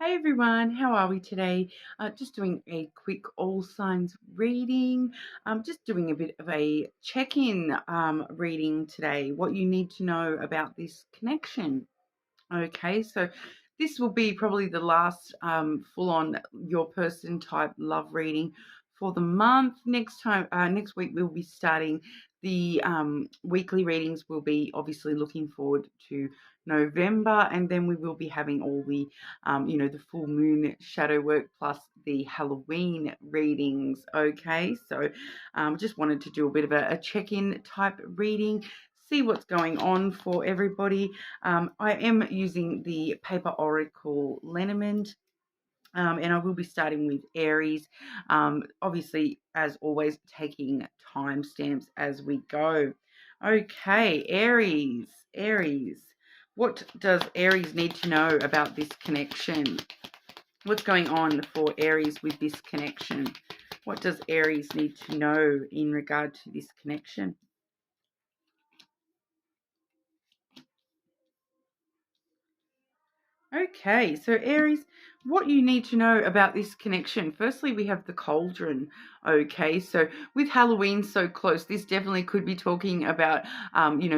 Hey everyone, how are we today? Just doing a quick all signs reading. Just doing a bit of a check-in reading today. What you need to know about this connection. Okay, so this will be probably the last full-on your person type love reading for the month. Next week we'll be starting the weekly readings. We'll be obviously looking forward to November, and then we will be having all the, the full moon shadow work plus the Halloween readings. Okay, so just wanted to do a bit of a check-in type reading, see what's going on for everybody. I am using the paper oracle lenormand. And I will be starting with Aries. Obviously, as always, taking timestamps as we go. Okay, Aries. Aries. What does Aries need to know about this connection? What's going on for Aries with this connection? What does Aries need to know in regard to this connection? Okay, so Aries, what you need to know about this connection. Firstly, we have the cauldron. Okay, so with Halloween so close, this definitely could be talking about,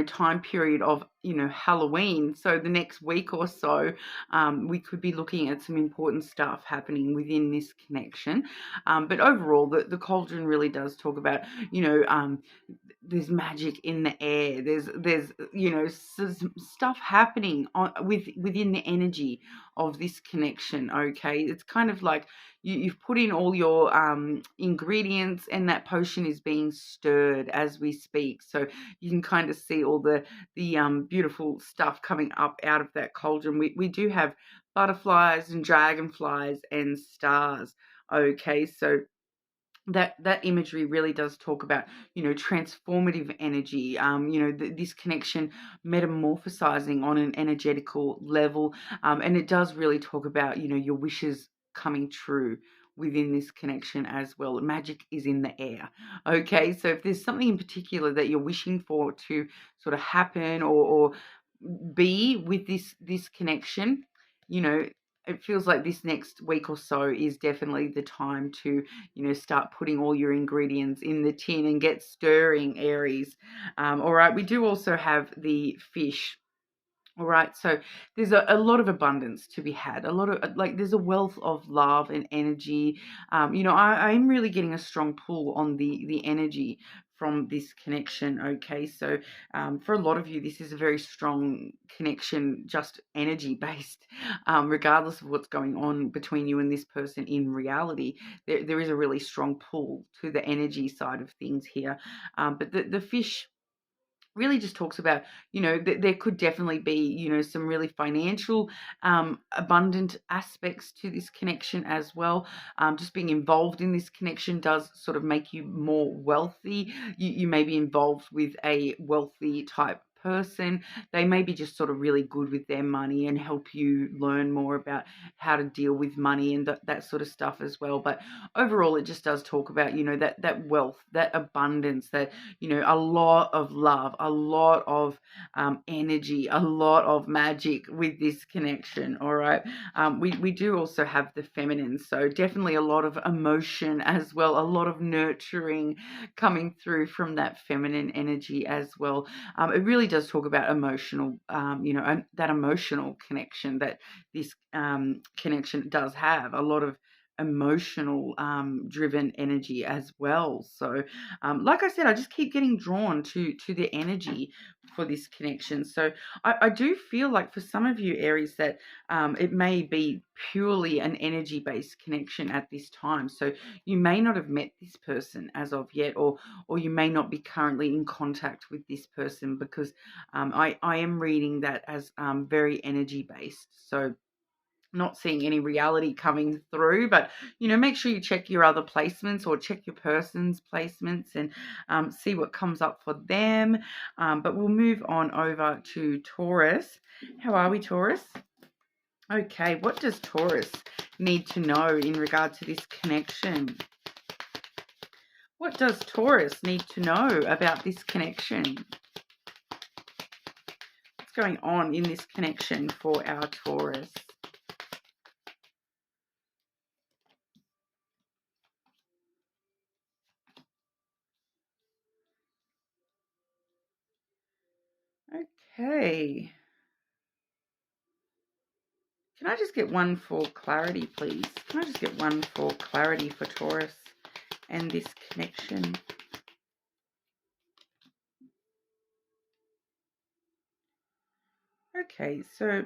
time period of, Halloween. So the next week or so, we could be looking at some important stuff happening within this connection. But overall, the cauldron really does talk about, there's magic in the air. There's stuff happening within the energy of this connection. Okay, it's kind of like you've put in all your ingredients, and that potion is being stirred as we speak. So you can kind of see all the beautiful stuff coming up out of that cauldron. We do have butterflies and dragonflies and stars. Okay, so that imagery really does talk about, transformative energy, this connection metamorphosizing on an energetical level, and it does really talk about, your wishes coming true within this connection as well. Magic is in the air. Okay, so if there's something in particular that you're wishing for to sort of happen or be with this connection, it feels like this next week or so is definitely the time to, start putting all your ingredients in the tin and get stirring, Aries. All right, we do also have the fish. All right, so there's a lot of abundance to be had. A lot of there's a wealth of love and energy. I'm really getting a strong pull on the energy from this connection. Okay, so for a lot of you, this is a very strong connection, just energy based. Regardless of what's going on between you and this person in reality, there is a really strong pull to the energy side of things here. But the fish really just talks about, there could definitely be, some really financial, abundant aspects to this connection as well. Just being involved in this connection does sort of make you more wealthy. You may be involved with a wealthy type person. They may be just sort of really good with their money and help you learn more about how to deal with money and that sort of stuff as well. But overall, it just does talk about, that wealth, that abundance, that, a lot of love, a lot of energy, a lot of magic with this connection. All right. We do also have the feminine. So definitely a lot of emotion as well, a lot of nurturing coming through from that feminine energy as well. It really does talk about emotional, that emotional connection that this connection does have. A lot of emotional driven energy as well. So like I said, I just keep getting drawn to the energy for this connection. So I do feel like for some of you, Aries, that it may be purely an energy based connection at this time. So you may not have met this person as of yet, or you may not be currently in contact with this person, because I am reading that as very energy based. So not seeing any reality coming through, but make sure you check your other placements or check your person's placements and see what comes up for them. But we'll move on over to Taurus. How are we, Taurus? Okay, what does Taurus need to know in regard to this connection? What does Taurus need to know about this connection? What's going on in this connection for our Taurus? Okay. Can I just get one for clarity, please? Can I just get one for clarity for Taurus and this connection? Okay, so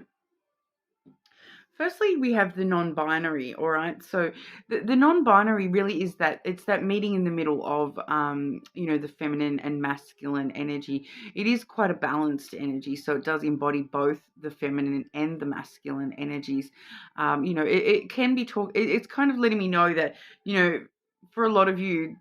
firstly, we have the non-binary, all right? So the non-binary really is that it's that meeting in the middle of, the feminine and masculine energy. It is quite a balanced energy, so it does embody both the feminine and the masculine energies. It can be it's kind of letting me know that, for a lot of you,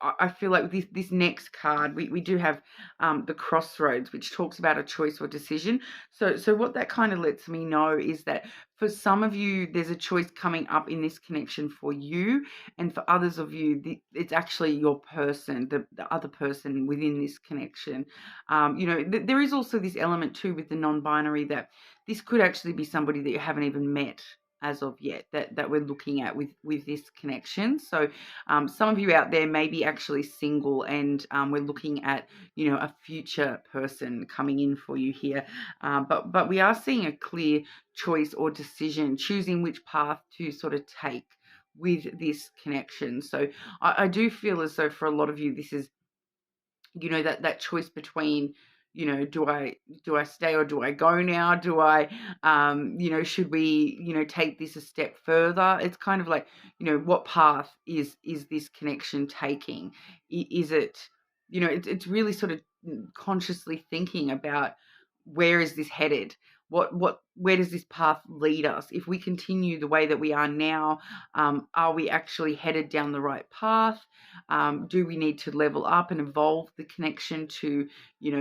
I feel like this next card, we do have the crossroads, which talks about a choice or decision. So what that kind of lets me know is that for some of you, there's a choice coming up in this connection for you, and for others of you, it's actually your person, the other person within this connection. There is also this element too with the non-binary that this could actually be somebody that you haven't even met as of yet that we're looking at with this connection. So some of you out there may be actually single, and we're looking at, a future person coming in for you here. But we are seeing a clear choice or decision, choosing which path to sort of take with this connection. So I do feel as though for a lot of you, this is, that choice between, do I stay or do I go now? Do I, should we, take this a step further? It's kind of like, what path is this connection taking? Is it, it's really sort of consciously thinking about, where is this headed? Where does this path lead us? If we continue the way that we are now, are we actually headed down the right path? Do we need to level up and evolve the connection to,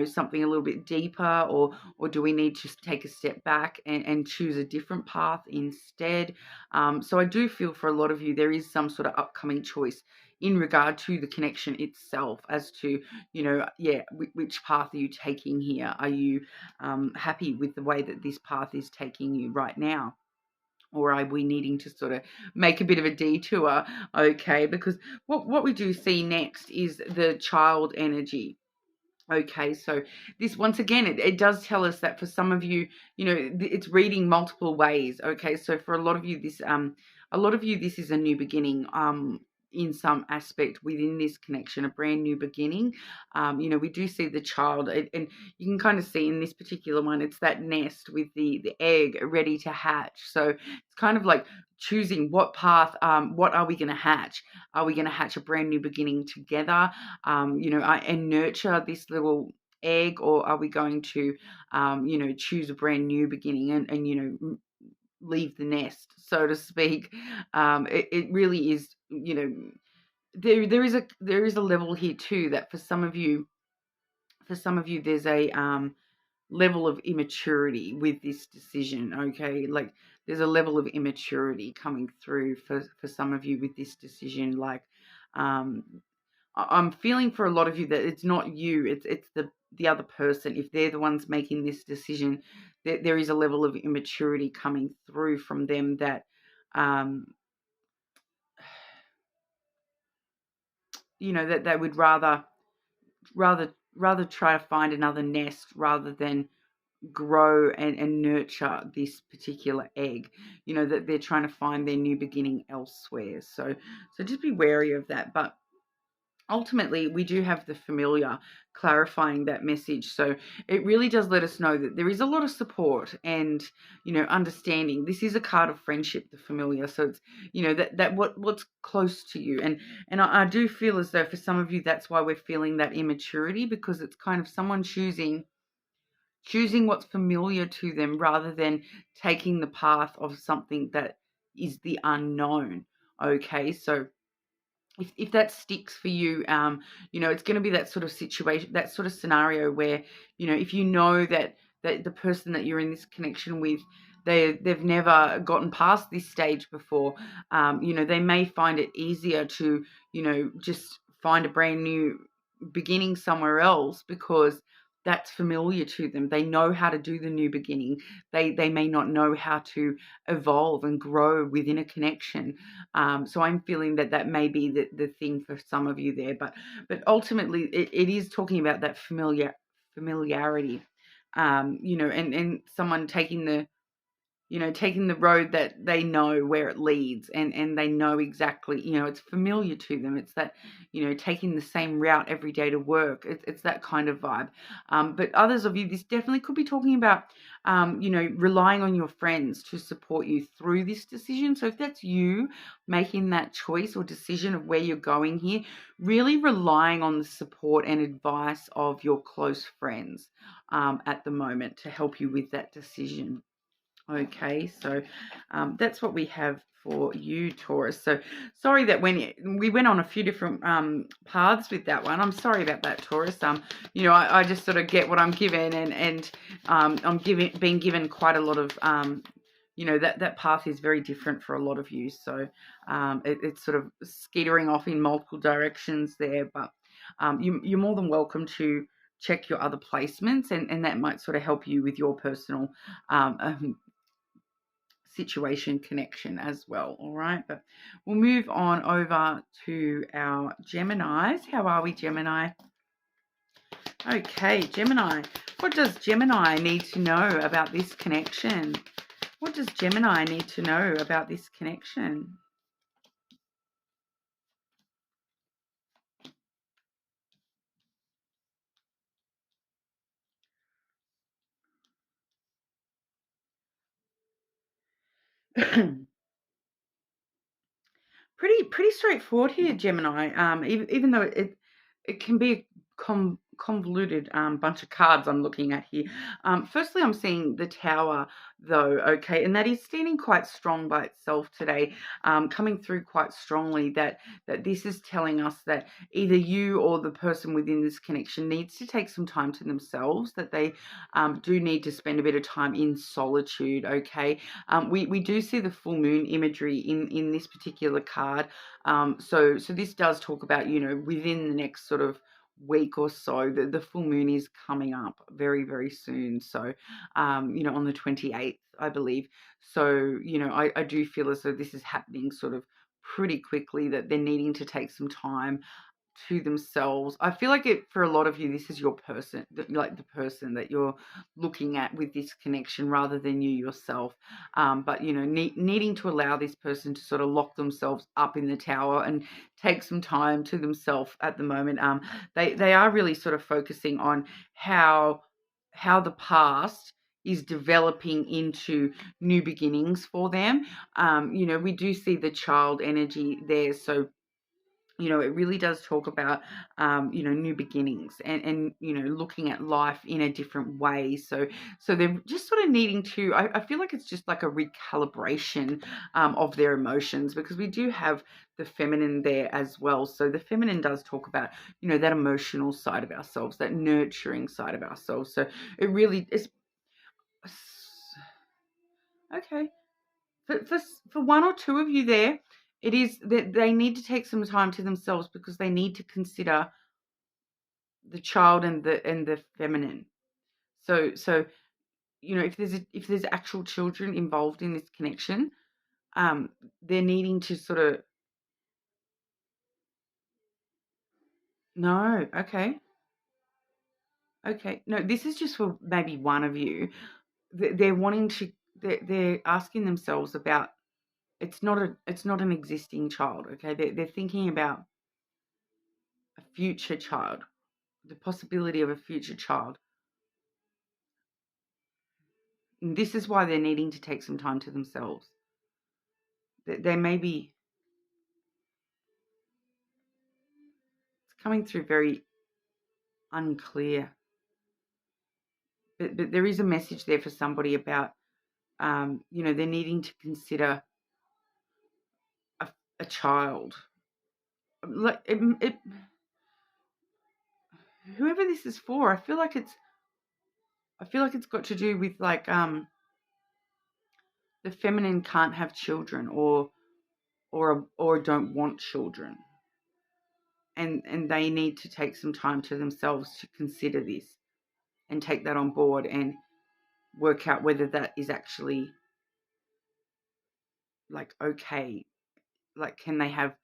something a little bit deeper, or do we need to take a step back and choose a different path instead? So I do feel for a lot of you, there is some sort of upcoming choice in regard to the connection itself as to, which path are you taking here? Are you happy with the way that this path is taking you right now? Or are we needing to sort of make a bit of a detour? Okay, because what we do see next is the child energy. Okay, so this, once again, it does tell us that for some of you, it's reading multiple ways. Okay, so for a lot of you, this is a new beginning. In some aspect within this connection, a brand new beginning. We do see the child, and you can kind of see in this particular one, it's that nest with the egg ready to hatch. So it's kind of like choosing what path, what are we going to hatch? Are we going to hatch a brand new beginning together, and nurture this little egg, or are we going to, choose a brand new beginning and leave the nest, so to speak? It really is, there is a level here too that for some of you, there's a level of immaturity with this decision. Okay, like there's a level of immaturity coming through for some of you with this decision. Like, I'm feeling for a lot of you that it's not you, it's the other person. If they're the ones making this decision, there is a level of immaturity coming through from them that, that they would rather try to find another nest rather than grow and nurture this particular egg. That they're trying to find their new beginning elsewhere. So just be wary of that. But ultimately, we do have the familiar clarifying that message. So it really does let us know that there is a lot of support and, understanding. This is a card of friendship, the familiar. So it's, what's close to you. And I do feel as though for some of you, that's why we're feeling that immaturity, because it's kind of someone choosing what's familiar to them rather than taking the path of something that is the unknown. Okay, so if that sticks for you, it's going to be that sort of situation, that sort of scenario where, if that the person that you're in this connection with, they've never gotten past this stage before, they may find it easier to, just find a brand new beginning somewhere else because that's familiar to them. They know how to do the new beginning. They may not know how to evolve and grow within a connection. So I'm feeling that may be the thing for some of you there. But ultimately, it is talking about that familiarity, and someone taking the road that they know where it leads, and they know exactly, it's familiar to them. It's that, taking the same route every day to work. It's that kind of vibe. But others of you, this definitely could be talking about, relying on your friends to support you through this decision. So if that's you making that choice or decision of where you're going here, really relying on the support and advice of your close friends at the moment to help you with that decision. Okay, so that's what we have for you, Taurus. So sorry that when we went on a few different paths with that one. I'm sorry about that, Taurus. I just sort of get what I'm given, and I'm being given quite a lot of that path is very different for a lot of you. So it's sort of skittering off in multiple directions there, but you're more than welcome to check your other placements, and that might sort of help you with your personal situation connection as well. All right, but we'll move on over to our Geminis. How are we, Gemini? Okay, Gemini. What does Gemini need to know about this connection? What does Gemini need to know about this connection? Pretty straightforward here, Gemini. Even though it can be a convoluted bunch of cards I'm looking at here. Firstly, I'm seeing the Tower, though, okay, and that is standing quite strong by itself today, coming through quite strongly, that this is telling us that either you or the person within this connection needs to take some time to themselves, that they do need to spend a bit of time in solitude, okay. We do see the full moon imagery in this particular card. So this does talk about, within the next sort of week or so, the full moon is coming up very, very soon. So, on the 28th, I believe. So, I do feel as though this is happening sort of pretty quickly, that they're needing to take some time to themselves. I feel like for a lot of you, this is your person, like the person that you're looking at with this connection, rather than you yourself. But needing to allow this person to sort of lock themselves up in the tower and take some time to themselves at the moment. They are really sort of focusing on how the past is developing into new beginnings for them. We do see the child energy there, so it really does talk about, new beginnings, and looking at life in a different way. So they're just sort of needing to, I feel like it's just like a recalibration of their emotions, because we do have the feminine there as well. So the feminine does talk about, that emotional side of ourselves, that nurturing side of ourselves. So it really is. Okay. For one or two of you there, it is that they need to take some time to themselves, because they need to consider the child and the feminine. So if there's actual children involved in this connection, they're needing to sort of. No, okay, no, this is just for maybe one of you. They're wanting to. They're asking themselves about. It's not an existing child. Okay, they're thinking about a future child, the possibility of a future child. And this is why they're needing to take some time to themselves. They may be, it's coming through very unclear, but there is a message there for somebody about, they're needing to consider a child. Like whoever this is for, I feel like it's got to do with, like, the feminine can't have children, or don't want children, and they need to take some time to themselves to consider this and take that on board and work out whether that is actually, like, okay. Like, can they have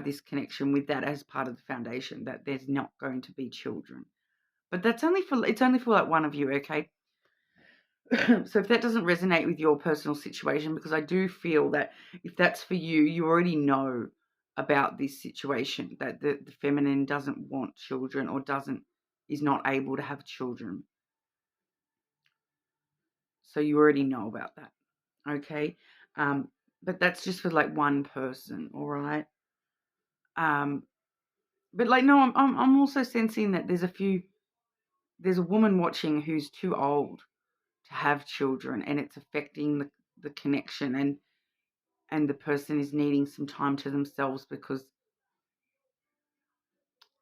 this connection with that as part of the foundation, that there's not going to be children? But it's only for like one of you, okay? So if that doesn't resonate with your personal situation, because I do feel that if that's for you, you already know about this situation, that the feminine doesn't want children or is not able to have children. So you already know about that, okay? But that's just for like one person, all right? But like, no, I'm also sensing that there's a woman watching who's too old to have children, and it's affecting the connection, and the person is needing some time to themselves because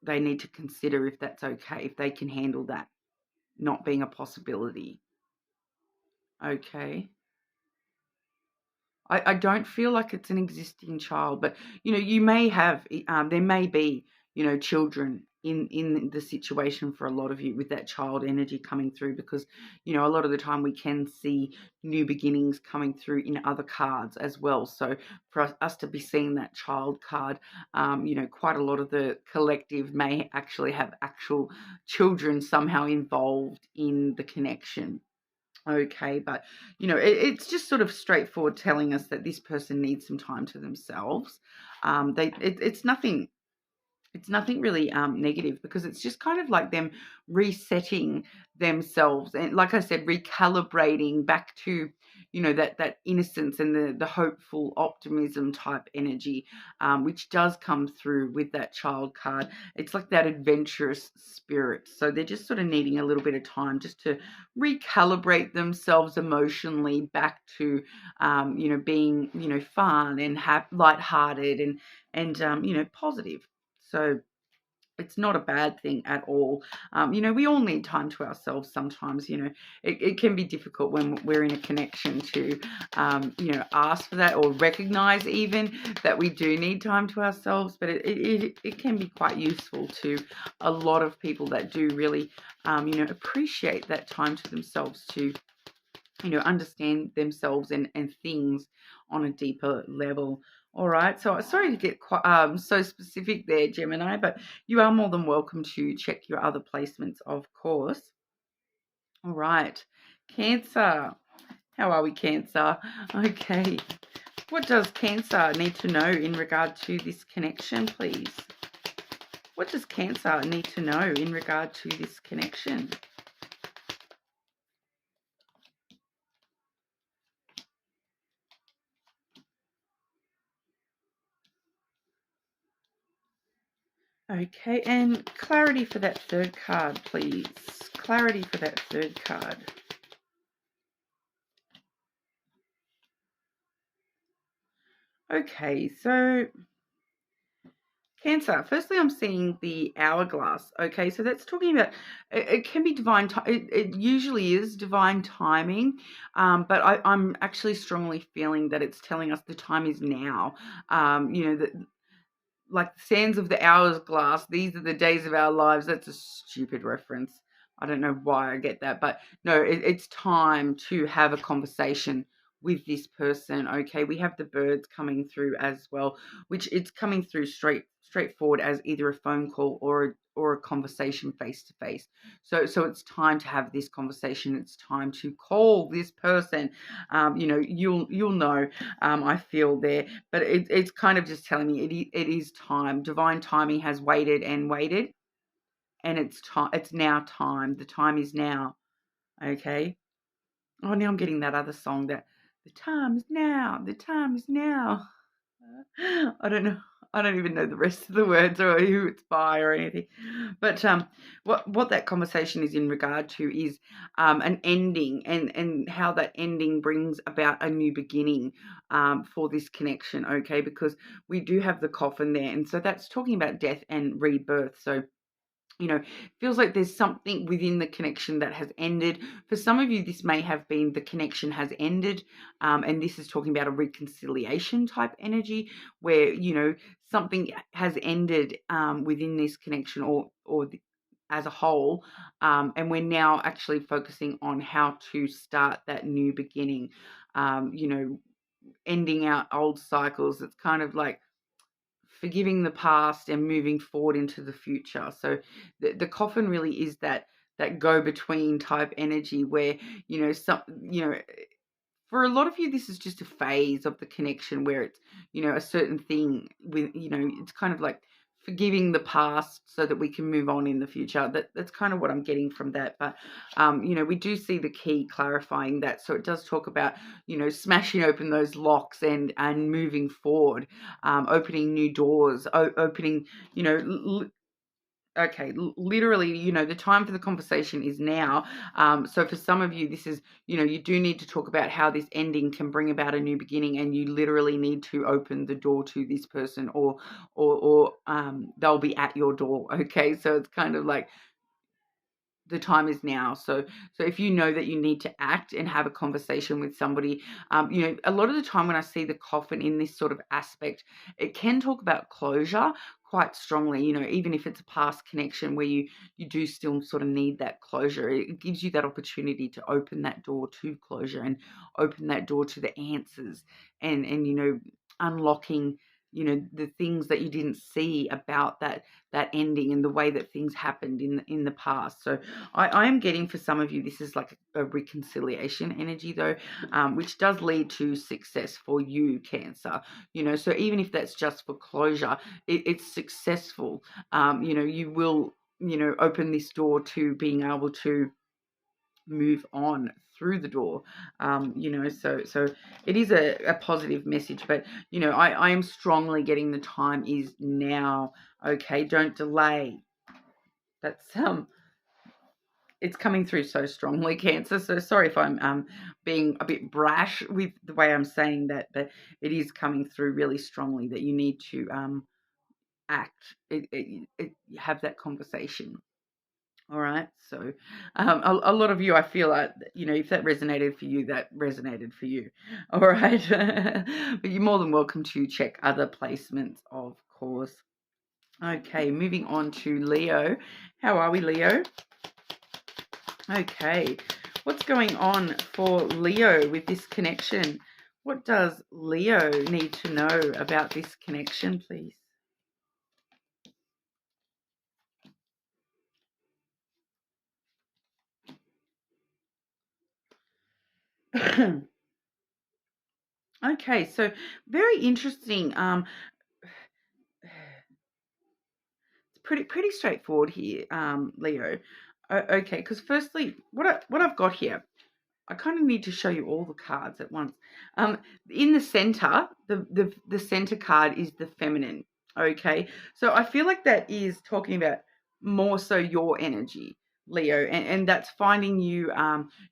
they need to consider if that's okay, if they can handle that not being a possibility. Okay. I don't feel like it's an existing child, but you may have there may be children in the situation for a lot of you with that child energy coming through, because a lot of the time we can see new beginnings coming through in other cards as well. So for us to be seeing that child card, quite a lot of the collective may actually have actual children somehow involved in the connection. Okay, but it's just sort of straightforward telling us that this person needs some time to themselves. It's nothing really negative, because it's just kind of like them resetting themselves, and like I said, recalibrating back to that innocence and the hopeful optimism type energy, which does come through with that child card. It's like that adventurous spirit, so they're just sort of needing a little bit of time just to recalibrate themselves emotionally back to being fun and lighthearted and positive. So it's not a bad thing at all. We all need time to ourselves sometimes. It can be difficult when we're in a connection to, ask for that or recognize even that we do need time to ourselves. But it can be quite useful to a lot of people that do really, appreciate that time to themselves to, understand themselves and things on a deeper level. All right. So sorry to get quite, so specific there, Gemini, but you are more than welcome to check your other placements, of course. All right. Cancer. How are we, Cancer? Okay. What does Cancer need to know in regard to this connection, please? What does Cancer need to know in regard to this connection? Okay, and clarity for that third card, please. Clarity for that third card. Okay, so Cancer, firstly, I'm seeing the hourglass. Okay, so that's talking about, it can be divine, it usually is divine timing, but I'm actually strongly feeling that it's telling us the time is now. That, like the sands of the hourglass, these are the days of our lives. That's a stupid reference. I don't know why I get that, but no, it's time to have a conversation with this person. Okay, we have the birds coming through as well, which it's coming through straightforward as either a phone call or a conversation face to face. So it's time to have this conversation. It's time to call this person. You'll know. I feel there, but it's kind of just telling me it is time. Divine timing has waited and waited, and it's time. It's now time. The time is now. Okay. Oh, now I'm getting that other song, that the time is now. The time is now. I don't know. I don't even know the rest of the words or who it's by or anything. But what that conversation is in regard to is an ending, and how that ending brings about a new beginning for this connection, okay? Because we do have the coffin there, and so that's talking about death and rebirth. So feels like there's something within the connection that has ended. For some of you, this may have been the connection has ended, and this is talking about a reconciliation type energy where, something has ended within this connection or as a whole, and we're now actually focusing on how to start that new beginning, ending out old cycles. It's kind of like forgiving the past and moving forward into the future. So the coffin really is that that go-between type energy where, for a lot of you, this is just a phase of the connection where it's, a certain thing with, it's kind of like forgiving the past so that we can move on in the future. That's kind of what I'm getting from that. But, we do see the key clarifying that. So it does talk about, smashing open those locks and moving forward, opening new doors, opening, okay, literally, the time for the conversation is now. So for some of you, this is, you do need to talk about how this ending can bring about a new beginning, and you literally need to open the door to this person, or they'll be at your door. Okay, so it's kind of like the time is now. So if you know that you need to act and have a conversation with somebody, a lot of the time when I see the coffin in this sort of aspect, it can talk about closure quite strongly, even if it's a past connection where you do still sort of need that closure. It gives you that opportunity to open that door to closure and open that door to the answers, and unlocking the things that you didn't see about that ending and the way that things happened in the past. So I am getting, for some of you, this is like a reconciliation energy though, which does lead to success for you, Cancer. So even if that's just for closure, it's successful. You will open this door to being able to move on through the door. So it is a positive message, but I am strongly getting the time is now. Okay, don't delay. That's it's coming through so strongly, Cancer. So sorry if I'm being a bit brash with the way I'm saying that, but it is coming through really strongly that you need to act, have that conversation. All right. So a lot of you, I feel like, if that resonated for you, that resonated for you. All right. But you're more than welcome to check other placements, of course. Okay, moving on to Leo. How are we, Leo? Okay. What's going on for Leo with this connection? What does Leo need to know about this connection, please? Okay, so very interesting. Pretty straightforward here, Leo. Okay, because firstly, what I've got here, I kind of need to show you all the cards at once. In the center, the center card is the feminine. Okay, so I feel like that is talking about more so your energy, Leo, and that's finding you.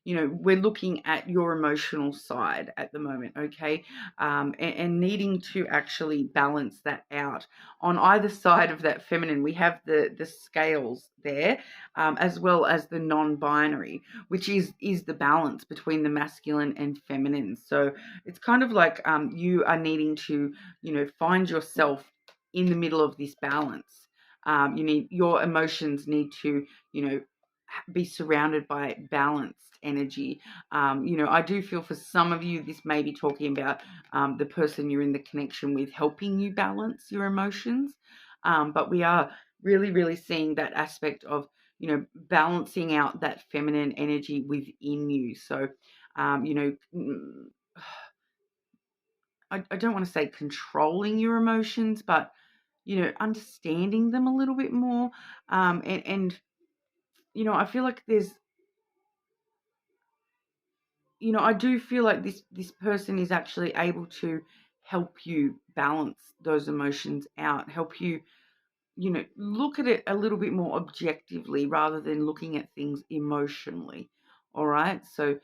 We're looking at your emotional side at the moment. Okay, and needing to actually balance that out. On either side of that feminine, we have the scales there, as well as the non-binary, which is the balance between the masculine and feminine. So it's kind of like you are needing to, find yourself in the middle of this balance. Your emotions need to, be surrounded by balanced energy. I do feel for some of you, this may be talking about the person you're in the connection with helping you balance your emotions. But we are really, really seeing that aspect of, balancing out that feminine energy within you. So, I don't want to say controlling your emotions, but, understanding them a little bit more. And I feel like there's, I do feel like this person is actually able to help you balance those emotions out, help you, look at it a little bit more objectively rather than looking at things emotionally. All right. So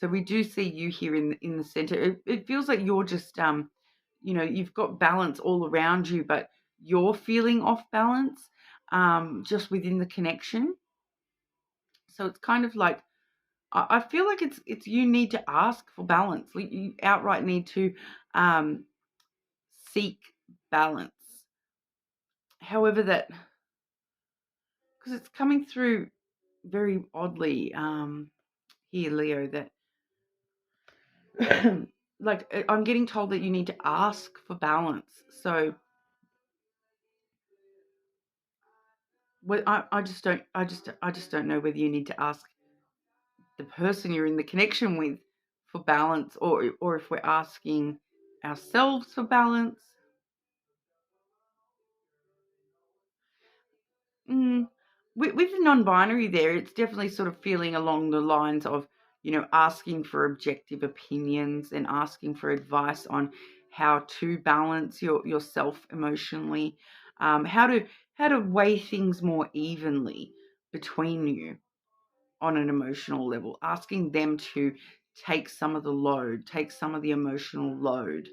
we do see you here in the center. It feels like you're just, you've got balance all around you, but you're feeling off balance, just within the connection. So it's kind of like, I feel like it's you need to ask for balance. Like you outright need to seek balance. However, that, because it's coming through very oddly, here, Leo, that like I'm getting told that you need to ask for balance. So well, I just don't know whether you need to ask the person you're in the connection with for balance, or if we're asking ourselves for balance. Mm, with the non-binary there, it's definitely sort of feeling along the lines of, asking for objective opinions and asking for advice on how to balance yourself emotionally, how to weigh things more evenly between you on an emotional level, asking them to take some of the load, take some of the emotional load.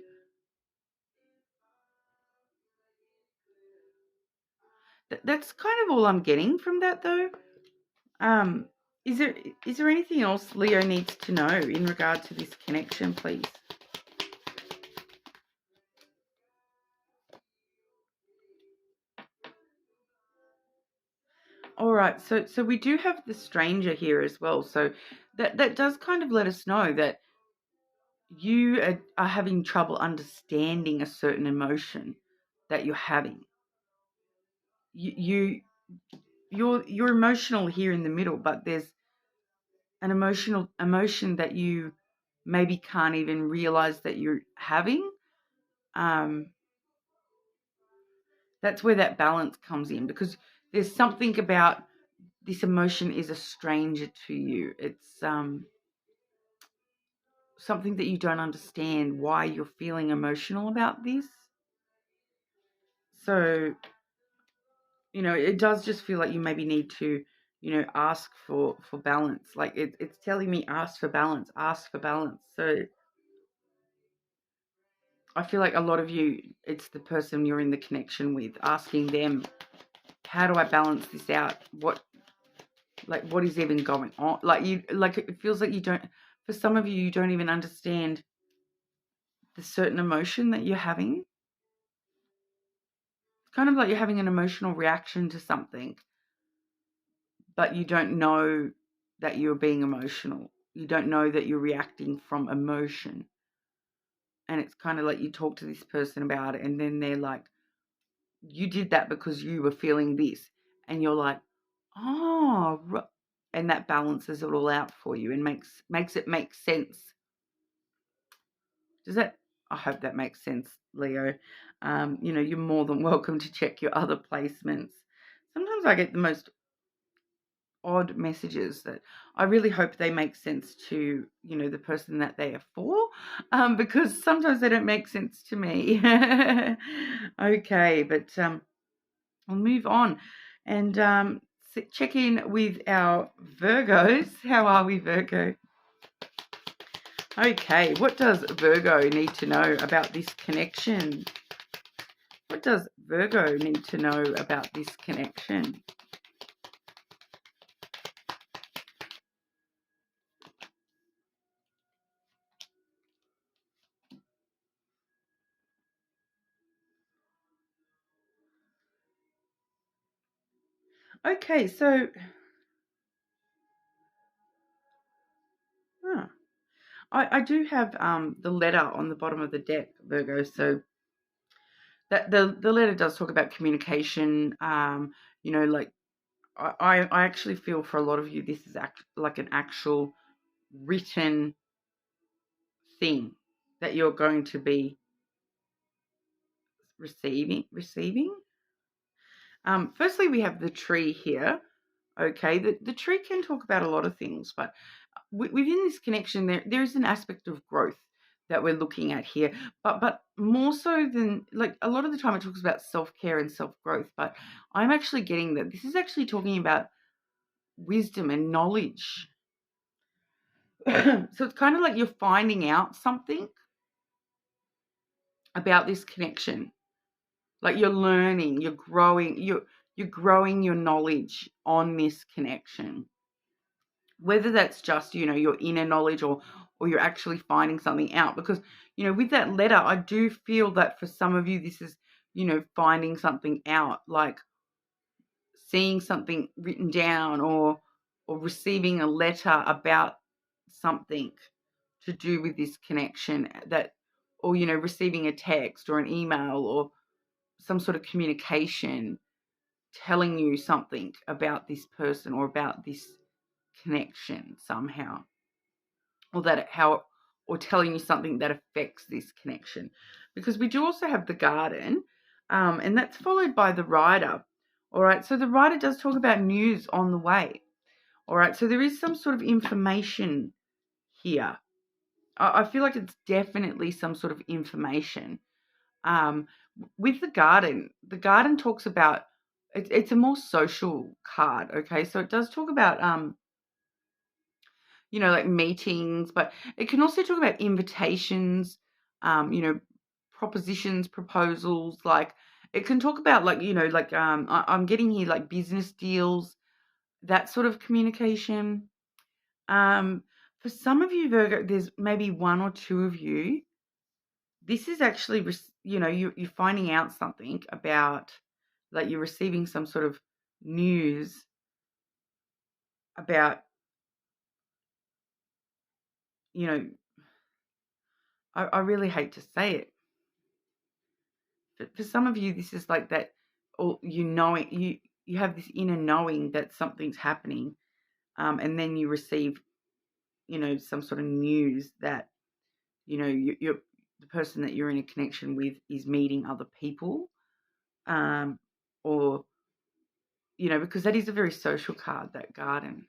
That's kind of all I'm getting from that, though. Um, is there anything else Leo needs to know in regard to this connection, please? All right, so we do have the stranger here as well. So that does kind of let us know that you are having trouble understanding a certain emotion that you're having. You're emotional here in the middle, but there's an emotion that you maybe can't even realize that you're having. Um, that's where that balance comes in, because there's something about this emotion is a stranger to you. It's something that you don't understand why you're feeling emotional about this. So, it does just feel like you maybe need to, ask for balance. Like it's telling me ask for balance, ask for balance. So I feel like a lot of you, it's the person you're in the connection with, asking them, how do I balance this out? What is even going on? It feels like you don't, for some of you, you don't even understand the certain emotion that you're having. It's kind of like you're having an emotional reaction to something, but you don't know that you're being emotional. You don't know that you're reacting from emotion. And it's kind of like you talk to this person about it, and then they're like, you did that because you were feeling this. And you're like, oh, and that balances it all out for you and makes it make sense. I hope that makes sense, Leo. You're more than welcome to check your other placements. Sometimes I get the most odd messages that I really hope they make sense to, the person that they are for, because sometimes they don't make sense to me. Okay, but I'll move on and check in with our Virgos. How are we, Virgo? Okay, what does Virgo need to know about this connection? What does Virgo need to know about this connection? Okay, so I do have the letter on the bottom of the deck, Virgo. So that the letter does talk about communication. Like I actually feel for a lot of you, this is like an actual written thing that you're going to be receiving. Firstly, we have the tree here. Okay, the tree can talk about a lot of things, but within this connection, there is an aspect of growth that we're looking at here, but more so than, like, a lot of the time it talks about self-care and self-growth, but I'm actually getting that this is actually talking about wisdom and knowledge. So it's kind of like you're finding out something about this connection. Like you're learning, you're growing your knowledge on this connection. Whether that's just, your inner knowledge, or you're actually finding something out. Because, with that letter, I do feel that for some of you, this is, finding something out, like seeing something written down, or receiving a letter about something to do with this connection, or, receiving a text or an email or some sort of communication. telling you something about this person or about this connection somehow, or or telling you something that affects this connection. Because we do also have the Garden, and that's followed by the Rider. All right, so the Rider does talk about news on the way. All right, so there is some sort of information here. I feel like it's definitely some sort of information. With the Garden talks about, it's a more social card, okay? So it does talk about, like meetings, but it can also talk about invitations, propositions, proposals. Like it can talk about I'm getting here like business deals, that sort of communication. For some of you, Virgo, there's maybe one or two of you. This is actually, you're finding out something about, like you're receiving some sort of news about, I really hate to say it. But for some of you, this is like that, or you have this inner knowing that something's happening, and then you receive, some sort of news that, you're the person that you're in a connection with is meeting other people, or because that is a very social card, that Garden.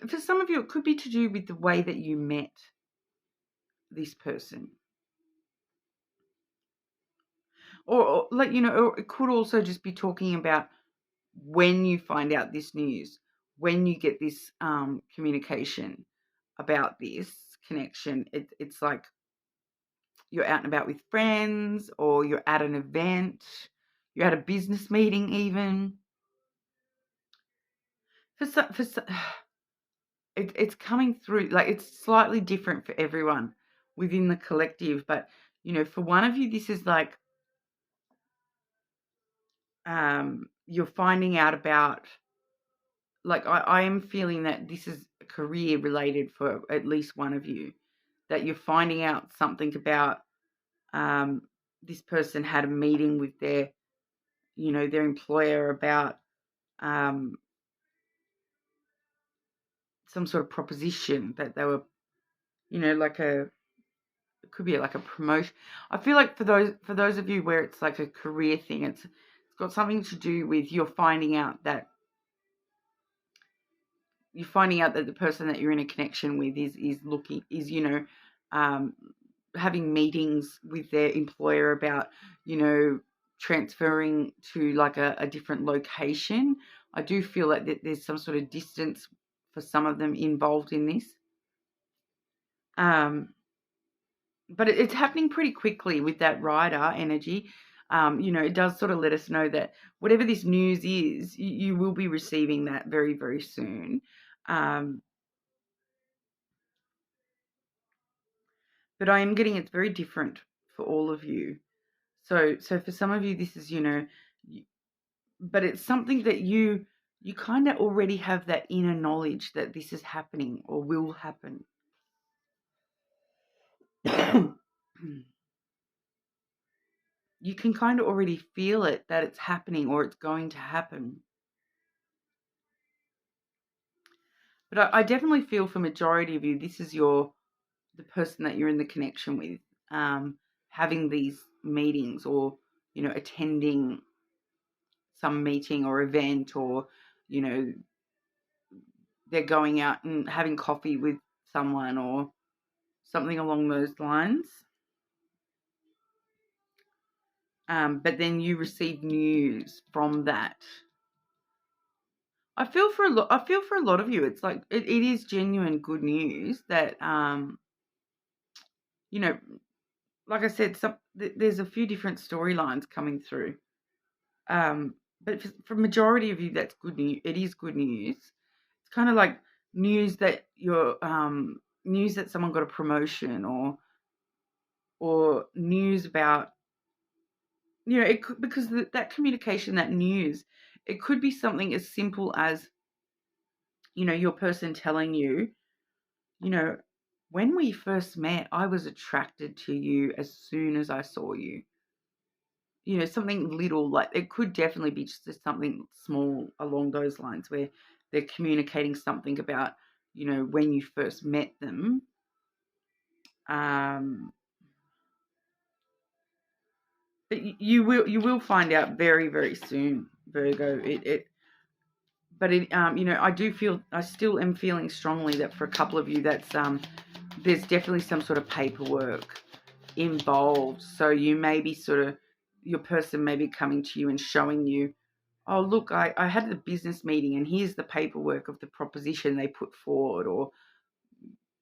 For some of you, it could be to do with the way that you met this person. Or or it could also just be talking about when you find out this news, when you get this communication about this connection. It's like you're out and about with friends, or you're at an event, you're at a business meeting even. It's coming through, like it's slightly different for everyone within the collective, but for one of you, this is like you're finding out about, like I am feeling that this is career related for at least one of you, that you're finding out something about this person had a meeting with their employer about some sort of proposition that they were, it could be like a promotion. I feel like for those of you where it's like a career thing, it's got something to do with you're finding out that the person that you're in a connection with is having meetings with their employer about, transferring to like a different location. I do feel like that there's some sort of distance for some of them involved in this. But it's happening pretty quickly with that Rider energy. It does sort of let us know that whatever this news is, you will be receiving that very, very soon. But I am getting it's very different for all of you. So for some of you, this is, but it's something that you kind of already have that inner knowledge that this is happening or will happen. You can kind of already feel it, that it's happening or it's going to happen. But I definitely feel for majority of you, this is the person that you're in the connection with, having these meetings or, attending some meeting or event, or, they're going out and having coffee with someone or something along those lines. But then you receive news from that. I feel for a lot of you, it's like it is genuine good news that like I said, there's a few different storylines coming through. But for majority of you, that's good news. It is good news. It's kind of like news that news that someone got a promotion, or news about, it could, because that communication, that news, it could be something as simple as, your person telling you, when we first met, I was attracted to you as soon as I saw you. you know, something little, like it could definitely be just something small along those lines where they're communicating something about, you know, when you first met them. But you will find out very, very soon, Virgo. You know, I still am feeling strongly that for a couple of you, that's there's definitely some sort of paperwork involved. So you may be your person may be coming to you and showing you, oh, look, I had the business meeting and here's the paperwork of the proposition they put forward, or,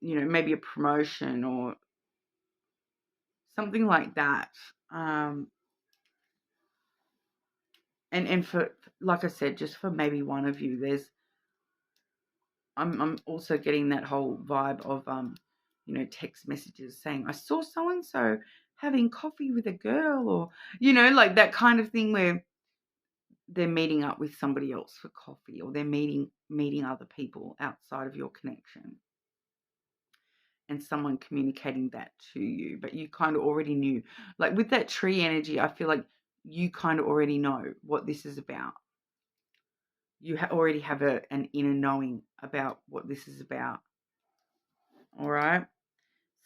you know, maybe a promotion or something like that. And for, like I said, just for maybe one of you, I'm also getting that whole vibe of, you know, text messages saying, I saw so-and-so having coffee with a girl, or, you know, like that kind of thing where they're meeting up with somebody else for coffee, or they're meeting other people outside of your connection, and someone communicating that to you, but you kind of already knew. Like with that tree energy, I feel like you kind of already know what this is about. You already have an inner knowing about what this is about. All right.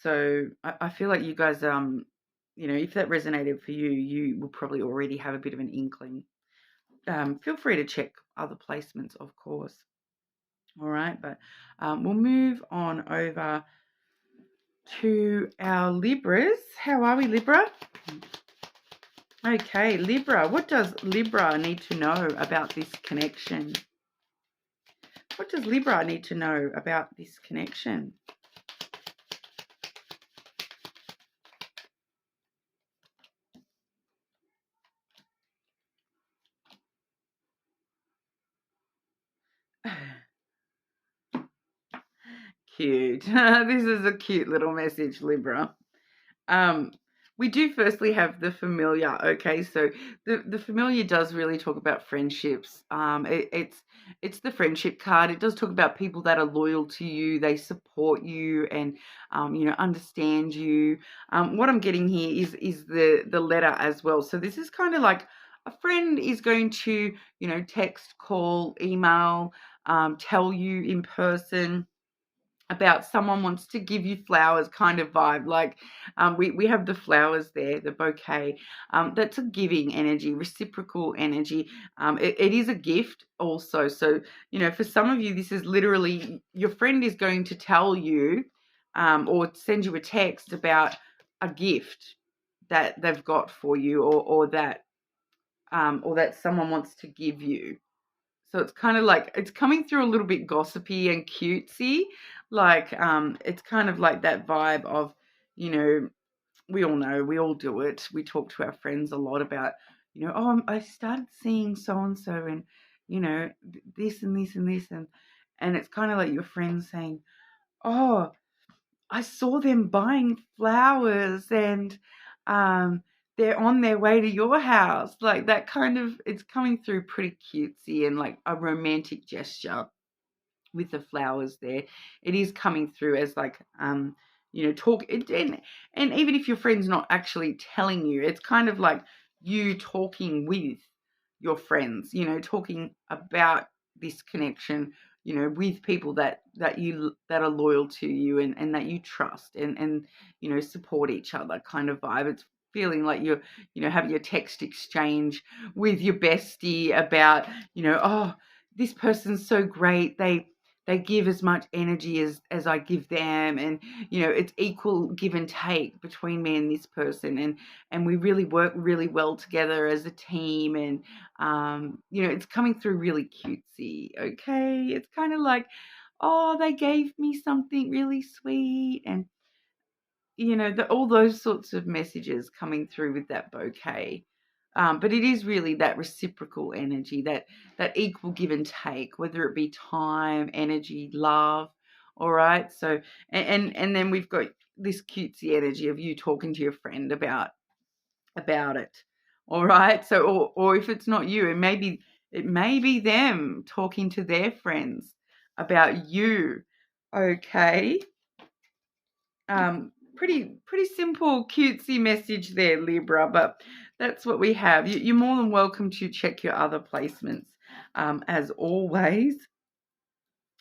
So I feel like you guys, you know, if that resonated for you, you will probably already have a bit of an inkling. Feel free to check other placements, of course. All right, but we'll move on over to our Libras. How are we, Libra? Okay, Libra. What does Libra need to know about this connection? What does Libra need to know about this connection? Cute. This is a cute little message, Libra. We do firstly have the familiar. Okay, so the familiar does really talk about friendships. It's the friendship card. It does talk about people that are loyal to you, they support you, and you know, understand you. What I'm getting here is the letter as well. So this is kind of like a friend is going to, you know, text, call, email, tell you in person about someone wants to give you flowers kind of vibe. Like we have the flowers there, the bouquet. That's a giving energy, reciprocal energy. It is a gift also. So, you know, for some of you, this is literally your friend is going to tell you or send you a text about a gift that they've got for you, or that someone wants to give you. So it's kind of like, it's coming through a little bit gossipy and cutesy. Like, it's kind of like that vibe of, you know, we all know, we all do it. We talk to our friends a lot about, you know, oh, I started seeing so-and-so and, you know, this and this and this. And it's kind of like your friends saying, oh, I saw them buying flowers and, they're on their way to your house. Like that kind of, it's coming through pretty cutesy and like a romantic gesture with the flowers there. It is coming through as like, you know, and even if your friend's not actually telling you, it's kind of like you talking with your friends, you know, talking about this connection, you know, with people that are loyal to you and that you trust and you know, support each other kind of vibe. It's feeling like you're, you know, having a text exchange with your bestie about, you know, oh, this person's so great. They give as much energy as I give them, and you know, it's equal give and take between me and this person, and we really work really well together as a team, and you know, it's coming through really cutesy. Okay, it's kind of like, oh, they gave me something really sweet, and you know, all those sorts of messages coming through with that bouquet. But it is really that reciprocal energy, that equal give and take, whether it be time, energy, love. All right. So, and then we've got this cutesy energy of you talking to your friend about it. All right. So, or if it's not you, it may be them talking to their friends about you. Okay. Pretty simple, cutesy message there, Libra, but that's what we have. You're more than welcome to check your other placements, as always.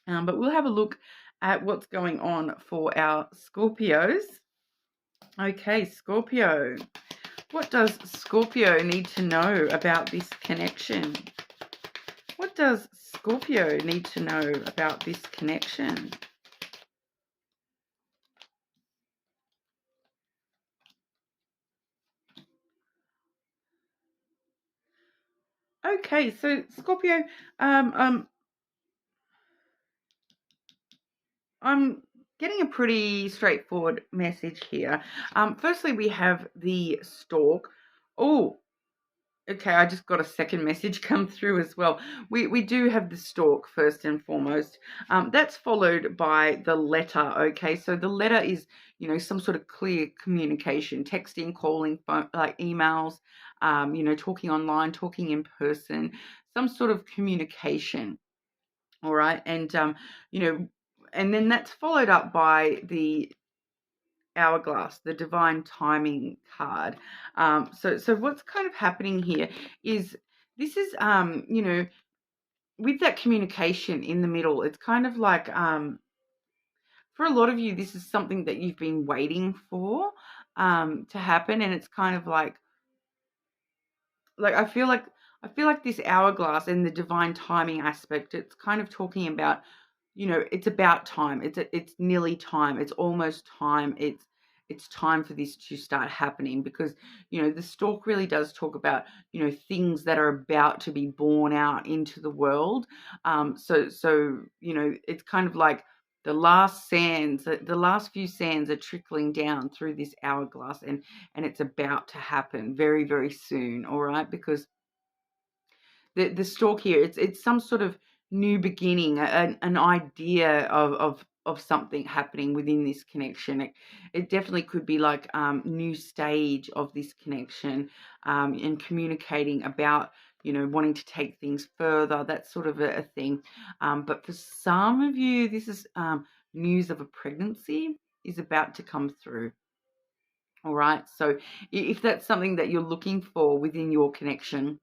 But we'll have a look at what's going on for our Scorpios. Okay, Scorpio. What does Scorpio need to know about this connection? What does Scorpio need to know about this connection? Okay, so Scorpio, I'm getting a pretty straightforward message here. Firstly, we have the stork. Oh, okay, I just got a second message come through as well. We do have the stork first and foremost. That's followed by the letter, okay? So the letter is, some sort of clear communication, texting, calling, phone, like emails, talking online, talking in person, some sort of communication, all right? And, and then that's followed up by the hourglass, the divine timing card. So what's kind of happening here is this is, with that communication in the middle, it's kind of like, for a lot of you, this is something that you've been waiting for to happen. And it's kind of like I feel like this hourglass and the divine timing aspect, it's kind of talking about, it's about time. It's nearly time. It's almost time. It's time for this to start happening, because, the stork really does talk about, things that are about to be born out into the world. So it's kind of like the last few sands are trickling down through this hourglass, and it's about to happen very, very soon. All right, because the stork here, it's some sort of new beginning, an idea of something happening within this connection. It definitely could be like new stage of this connection, and communicating about, wanting to take things further, that sort of a thing. But for some of you, this is news of a pregnancy is about to come through. All right, so if that's something that you're looking for within your connection,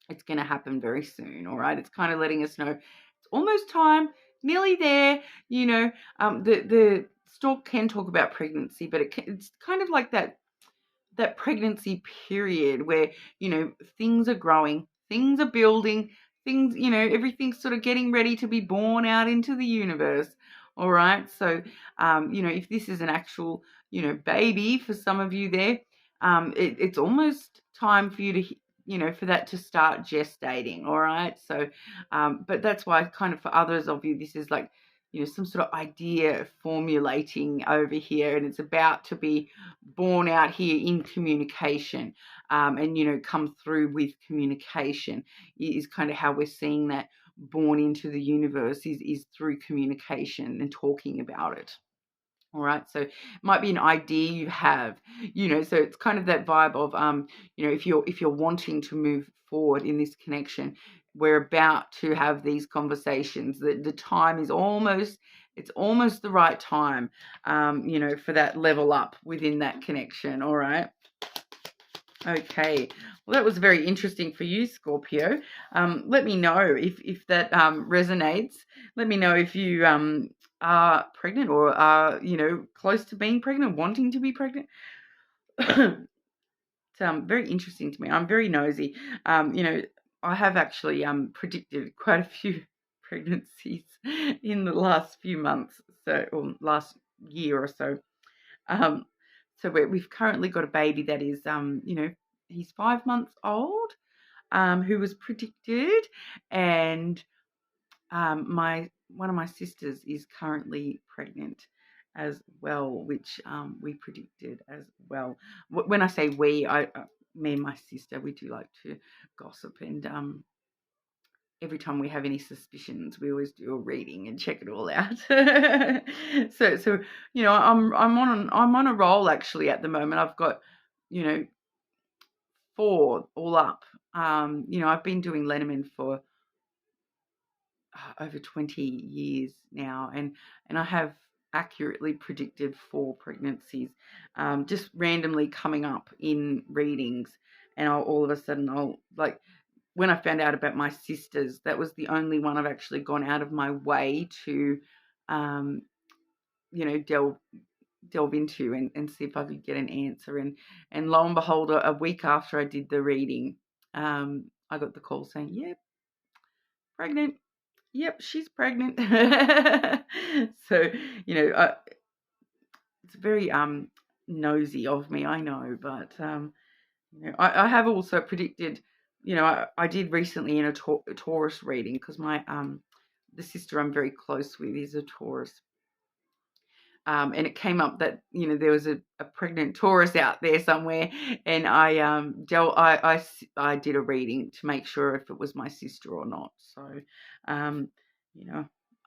it's going to happen very soon. All right, it's kind of letting us know it's almost time, nearly there. The stork can talk about pregnancy, but it's kind of like that pregnancy period where, things are growing, things are building, things, everything's sort of getting ready to be born out into the universe. All right, so if this is an actual, baby for some of you there, it's almost time for you to, for that to start gestating. All right, so but that's why kind of for others of you, this is like, some sort of idea formulating over here, and it's about to be born out here in communication, and come through with communication is kind of how we're seeing that born into the universe, is through communication and talking about it. All right, so it might be an idea you have, so it's kind of that vibe of, if you're wanting to move forward in this connection, we're about to have these conversations. The time is almost the right time, for that level up within that connection. All right. Okay, well, that was very interesting for you, Scorpio. Let me know if that resonates. Let me know if you are pregnant, or are, close to being pregnant, wanting to be pregnant. It's very interesting to me. I'm very nosy. I have actually predicted quite a few pregnancies in the last few months, or last year or so. So we've currently got a baby that is, he's 5 months old, who was predicted, and one of my sisters is currently pregnant as well, which we predicted as well. When I say we, me and my sister, we do like to gossip, and every time we have any suspicions, we always do a reading and check it all out. So I'm on a roll actually at the moment. I've got 4 all up. I've been doing lenormand for over 20 years now, and I have accurately predicted for pregnancies, just randomly coming up in readings. And all of a sudden, like, when I found out about my sisters, that was the only one I've actually gone out of my way to, delve into and see if I could get an answer. And lo and behold, a week after I did the reading, I got the call saying, yep, pregnant. Yep, she's pregnant. So, it's very nosy of me, I know, but I have also predicted, I did recently in a Taurus reading, because my the sister I'm very close with is a Taurus. And it came up that there was a pregnant Taurus out there somewhere, and I did a reading to make sure if it was my sister or not. So, I'm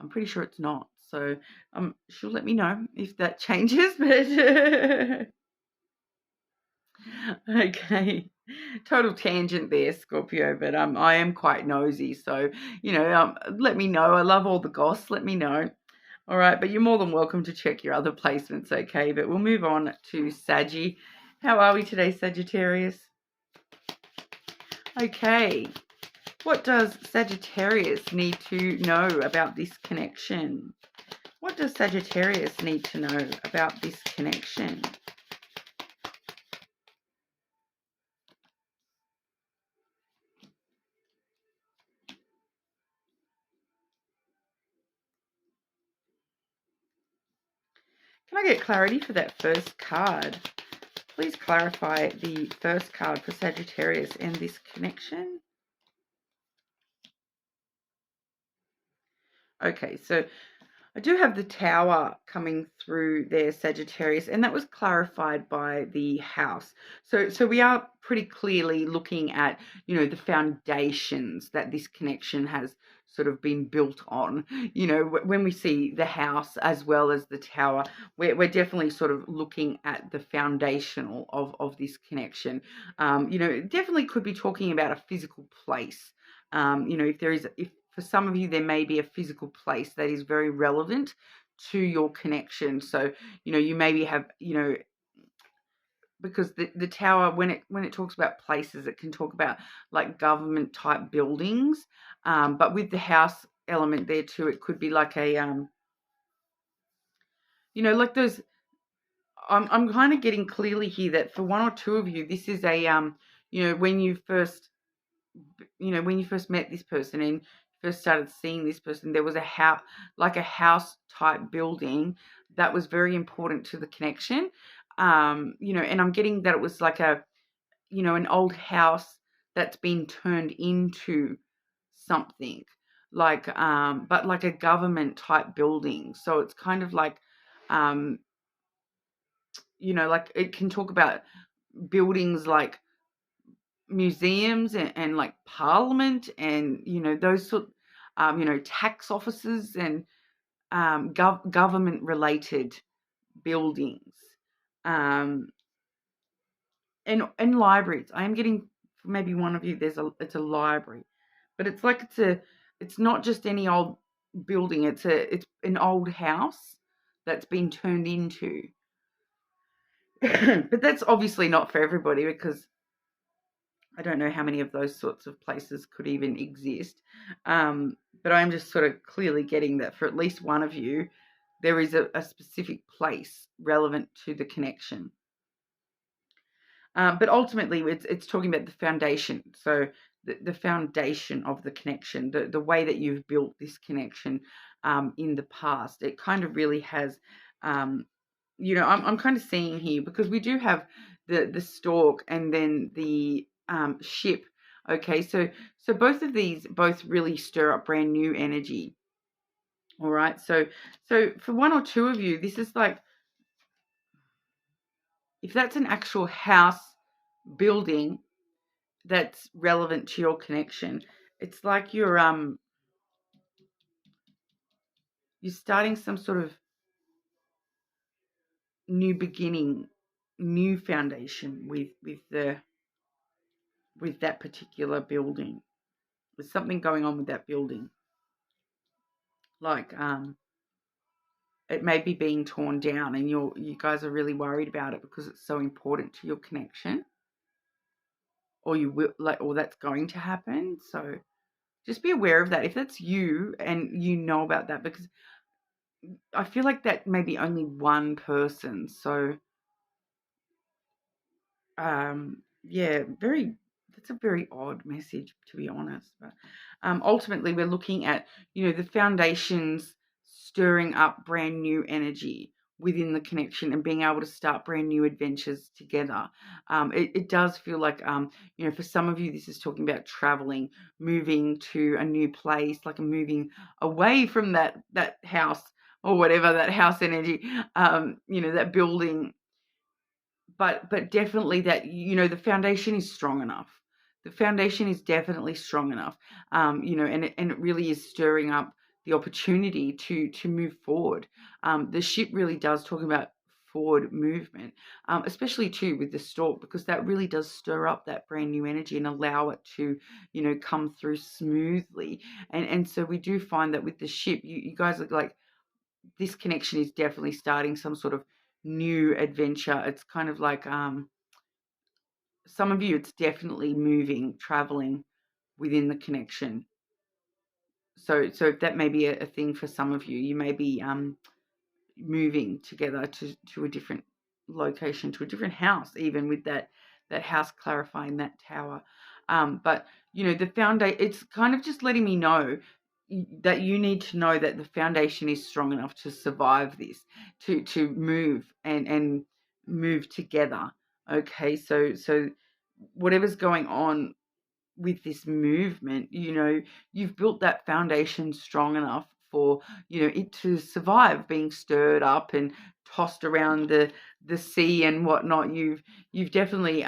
pretty sure it's not. So, she'll let me know if that changes. But okay, total tangent there, Scorpio. But I am quite nosy, so let me know. I love all the goss. Let me know. All right, but you're more than welcome to check your other placements, okay? But we'll move on to Saggy. How are we today, Sagittarius? Okay, what does Sagittarius need to know about this connection? What does Sagittarius need to know about this connection? Can I get clarity for that first card? Please clarify the first card for Sagittarius and this connection. Okay, so I do have the Tower coming through there, Sagittarius, and that was clarified by the house. So we are pretty clearly looking at, the foundations that this connection has sort of been built on. When we see the house as well as the Tower, we're definitely sort of looking at the foundational of this connection. It definitely could be talking about a physical place. If for some of you, there may be a physical place that is very relevant to your connection. So, you maybe have, because the Tower, when it talks about places, it can talk about like government type buildings. But with the house element there too, it could be like a, like those, I'm kind of getting clearly here that for one or two of you, this is a, when you first met this person and first started seeing this person, there was a house type building that was very important to the connection. And I'm getting that it was like an old house that's been turned into something like, but like a government type building. So it's kind of like, like it can talk about buildings like museums and like parliament and those sort tax offices and government related buildings, and libraries. I am getting, for maybe one of you, it's a library, but it's like it's not just any old building. It's an old house that's been turned into but that's obviously not for everybody, because I don't know how many of those sorts of places could even exist. But I'm just sort of clearly getting that for at least one of you, there is a specific place relevant to the connection. But ultimately, it's talking about the foundation. So the foundation of the connection, the way that you've built this connection in the past, it kind of really has, I'm kind of seeing here, because we do have the stork and then the ship. Okay, so both of these really stir up brand new energy. All right, so for one or two of you, this is like, if that's an actual house building that's relevant to your connection, it's like you're starting some sort of new beginning, new foundation with that particular building. There's something going on with that building, like it may be being torn down, and you guys are really worried about it because it's so important to your connection, or you will or that's going to happen. So just be aware of that if that's you and you know about that, because I feel like that may be only one person. So yeah, that's a very odd message, to be honest. But ultimately, we're looking at, the foundations stirring up brand new energy within the connection and being able to start brand new adventures together. It does feel like, for some of you, this is talking about traveling, moving to a new place, like moving away from that house or whatever, that house energy, that building. But definitely that, the foundation is strong enough. The foundation is definitely strong enough, and it really is stirring up the opportunity to move forward. The ship really does talk about forward movement, especially too with the stork, because that really does stir up that brand new energy and allow it to, come through smoothly. And so we do find that with the ship, you guys are like, this connection is definitely starting some sort of new adventure. It's kind of like, some of you, it's definitely moving, traveling within the connection. So if that may be a thing for some of you, you may be moving together to a different location, to a different house, even with that house clarifying that tower. But the foundation, it's kind of just letting me know that you need to know that the foundation is strong enough to survive this, to move and move together. Okay, so whatever's going on with this movement, you've built that foundation strong enough for, it to survive being stirred up and tossed around the sea and whatnot. You've definitely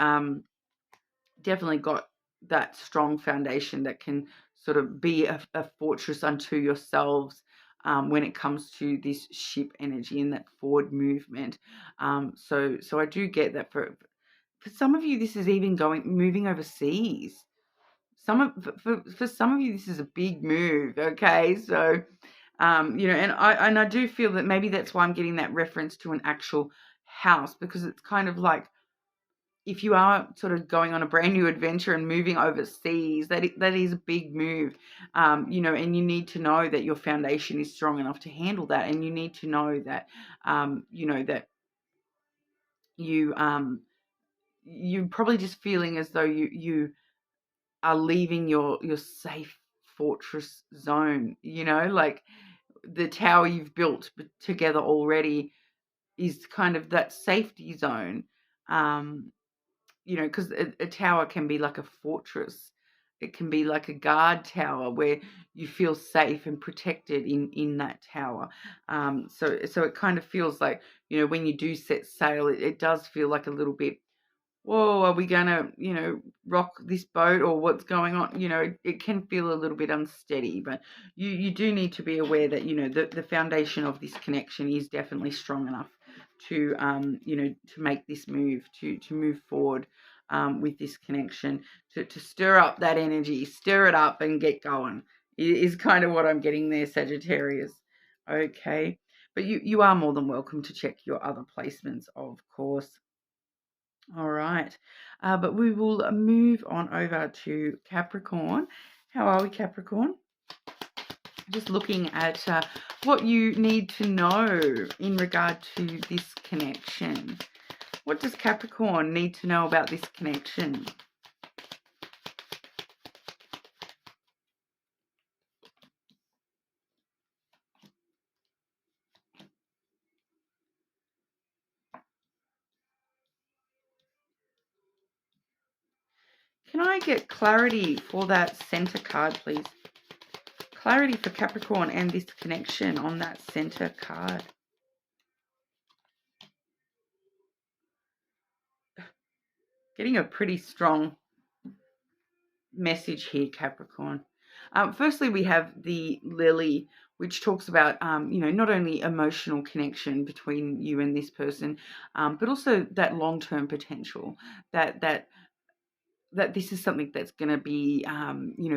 got that strong foundation that can sort of be a fortress unto yourselves, when it comes to this ship energy and that forward movement. So I do get that for some of you, this is even moving overseas. For some of you, this is a big move. Okay, so and I do feel that maybe that's why I'm getting that reference to an actual house, because it's kind of like, if you are sort of going on a brand new adventure and moving overseas, that is a big move, and you need to know that your foundation is strong enough to handle that, and you need to know that, that you're probably just feeling as though you are leaving your safe fortress zone, like the tower you've built together already is kind of that safety zone. Because a tower can be like a fortress. It can be like a guard tower where you feel safe and protected in that tower. So it kind of feels like, when you do set sail, it does feel like a little bit, whoa, are we going to, rock this boat, or what's going on? It can feel a little bit unsteady, but you do need to be aware that, the foundation of this connection is definitely strong enough to, to make this move, to move forward, with this connection, to stir up that energy, stir it up and get going, is kind of what I'm getting there, Sagittarius. Okay. But you are more than welcome to check your other placements, of course. All right. But we will move on over to Capricorn. How are we, Capricorn? Just looking at what you need to know in regard to this connection. What does Capricorn need to know about this connection? Can I get clarity for that center card, please? Clarity for Capricorn and this connection on that center card. Getting a pretty strong message here, Capricorn. Firstly, we have the lily, which talks about, not only emotional connection between you and this person, but also that long-term potential, that that this is something that's going to be,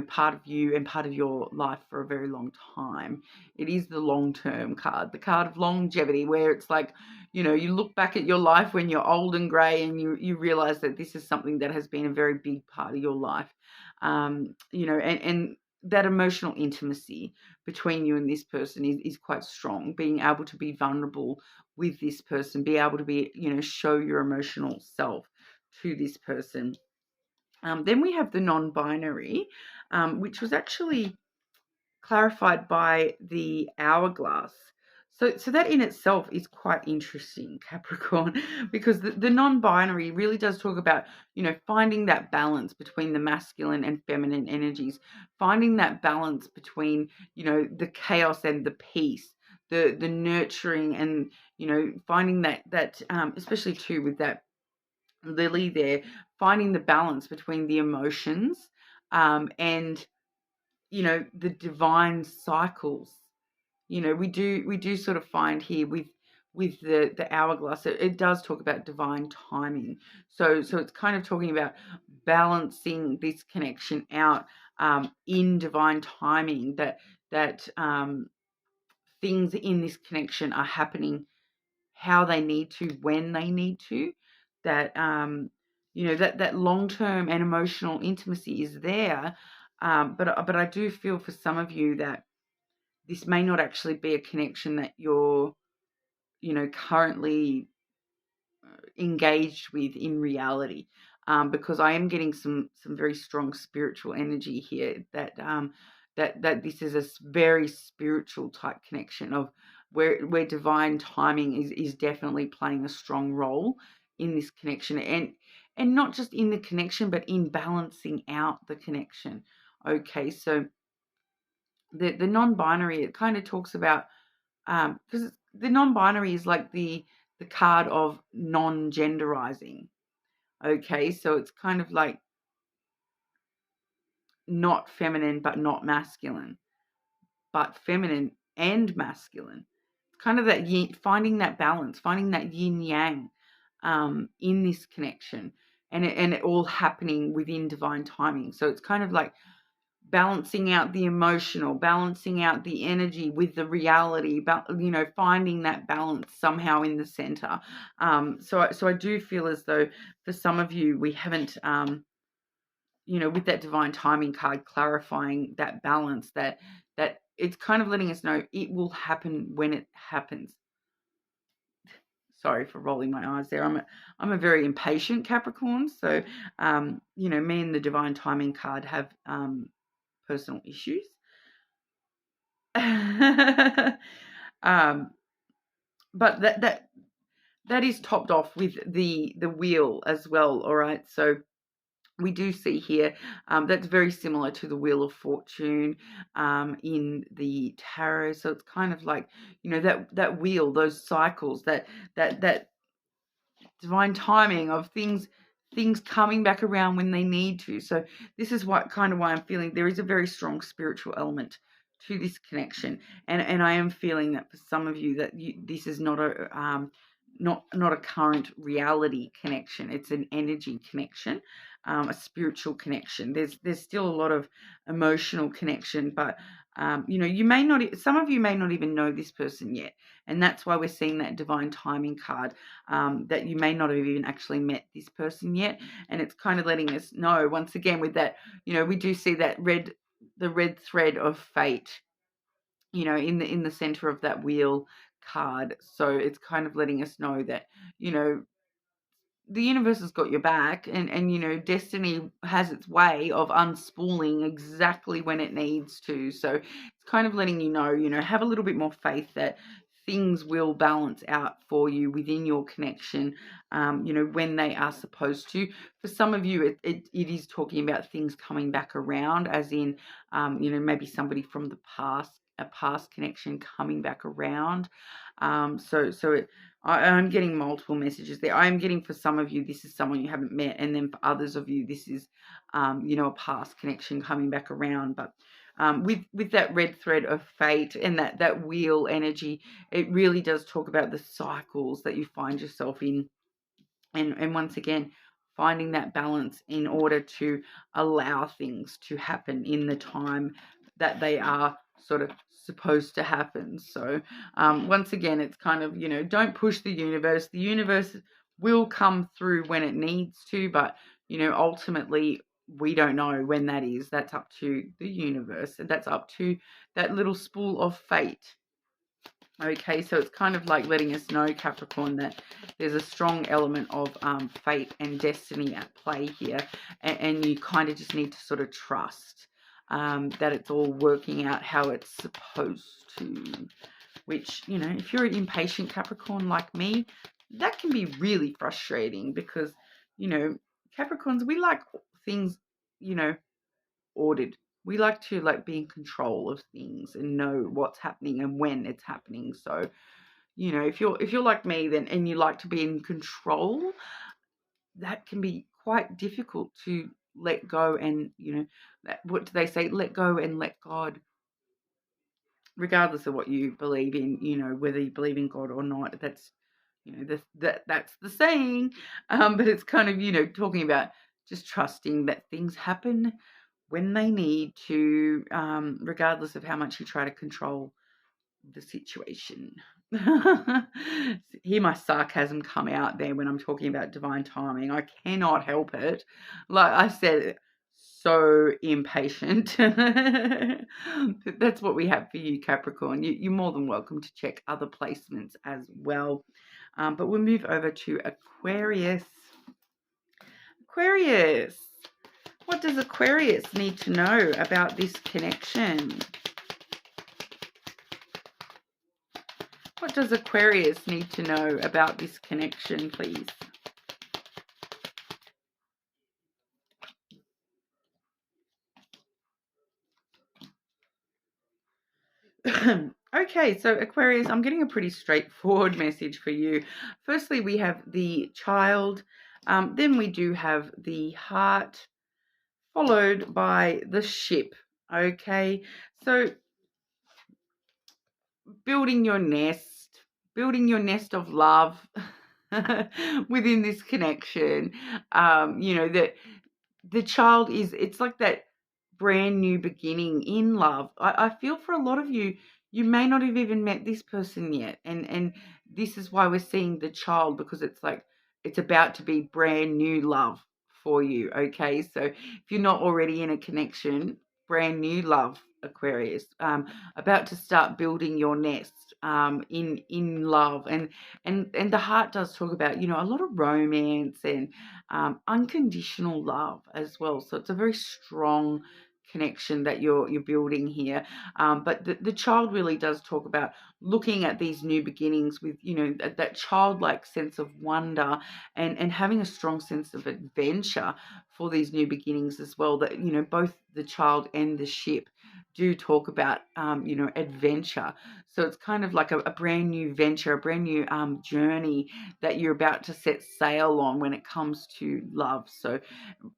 part of you and part of your life for a very long time. It is the long-term card, the card of longevity, where it's like, you look back at your life when you're old and grey, and you realize that this is something that has been a very big part of your life. And that emotional intimacy between you and this person is quite strong. Being able to be vulnerable with this person, be able to be, show your emotional self to this person. Then we have the non-binary, which was actually clarified by the hourglass. So that in itself is quite interesting, Capricorn, because the non-binary really does talk about, finding that balance between the masculine and feminine energies, finding that balance between, the chaos and the peace, the nurturing, and, finding that especially too with that Lily there, finding the balance between the emotions, and the divine cycles. We do sort of find here with the hourglass, it does talk about divine timing. So it's kind of talking about balancing this connection out, in divine timing, that things in this connection are happening how they need to, when they need to, that that long-term and emotional intimacy is there, but I do feel for some of you that this may not actually be a connection that you're currently engaged with in reality, because I am getting some very strong spiritual energy here, that this is a very spiritual type connection of where divine timing is definitely playing a strong role in this connection, and not just in the connection, but in balancing out the connection. Okay, so the non-binary, it kind of talks about, because the non-binary is like the card of non-genderizing. Okay, so it's kind of like not feminine but not masculine, but feminine and masculine. It's kind of that finding that balance, finding that yin yang, in this connection, and it all happening within divine timing. So it's kind of like balancing out the emotional, balancing out the energy with the reality, finding that balance somehow in the center. So I do feel as though for some of you, we haven't, with that divine timing card clarifying that balance, that it's kind of letting us know it will happen when it happens. Sorry for rolling my eyes there. I'm a very impatient Capricorn, so me and the divine timing card have personal issues. But that is topped off with the wheel as well. All right, so we do see here, that's very similar to the Wheel of Fortune, in the tarot. So it's kind of like, that wheel, those cycles, that divine timing of things coming back around when they need to. So this is why I'm feeling there is a very strong spiritual element to this connection, and I am feeling that for some of you that this is not a current reality connection. It's an energy connection, a spiritual connection. There's still a lot of emotional connection, but you may not. Some of you may not even know this person yet, and that's why we're seeing that divine timing card. That you may not have even actually met this person yet, and it's kind of letting us know once again with that. We do see that the red thread of fate. In the center of that wheel card. So it's kind of letting us know that the universe has got your back, and destiny has its way of unspooling exactly when it needs to. So it's kind of letting you know, have a little bit more faith that things will balance out for you within your connection, when they are supposed to. For some of you, it is talking about things coming back around, as in, maybe somebody from the past, a past connection coming back around. I'm getting multiple messages there. I'm getting, for some of you, this is someone you haven't met, and then for others of you, this is, a past connection coming back around. But with that red thread of fate and that wheel energy, it really does talk about the cycles that you find yourself in, and once again, finding that balance in order to allow things to happen in the time that they are sort of supposed to happen. So once again, it's kind of, don't push the universe. The universe will come through when it needs to, but, ultimately we don't know when that is. That's up to the universe. That's up to that little spool of fate. Okay, so it's kind of like letting us know, Capricorn, that there's a strong element of fate and destiny at play here. And you kind of just need to sort of trust that it's all working out how it's supposed to. Which, if you're an impatient Capricorn like me, that can be really frustrating because, Capricorns, we like things, ordered. We like to be in control of things and know what's happening and when it's happening. So, if you're like me then and you like to be in control, that can be quite difficult to let go and, what do they say? Let go and let God. Regardless of what you believe in, whether you believe in God or not, that's that's the saying. But it's kind of, talking about just trusting that things happen when they need to, regardless of how much you try to control the situation. Hear my sarcasm come out there when I'm talking about divine timing. I cannot help it. Like I said, so impatient. That's what we have for you, Capricorn. You're more than welcome to check other placements as well. But we'll move over to Aquarius. Aquarius. What does Aquarius need to know about this connection? What does Aquarius need to know about this connection, please? Okay, so Aquarius, I'm getting a pretty straightforward message for you. Firstly, we have the child. Then we do have the heart, followed by the ship. Okay, so building your nest of love within this connection. That the child it's like that brand new beginning in love. I feel for a lot of you, you may not have even met this person yet. And this is why we're seeing the child, because it's like it's about to be brand new love for you. Okay, so if you're not already in a connection, brand new love, Aquarius, about to start building your nest in love. And the heart does talk about, a lot of romance and unconditional love as well. So it's a very strong connection that you're building here. But the child really does talk about looking at these new beginnings with, that childlike sense of wonder and having a strong sense of adventure for these new beginnings as well. That, both the child and the ship do talk about, adventure. So it's kind of like a brand new venture, a brand new journey that you're about to set sail on when it comes to love. So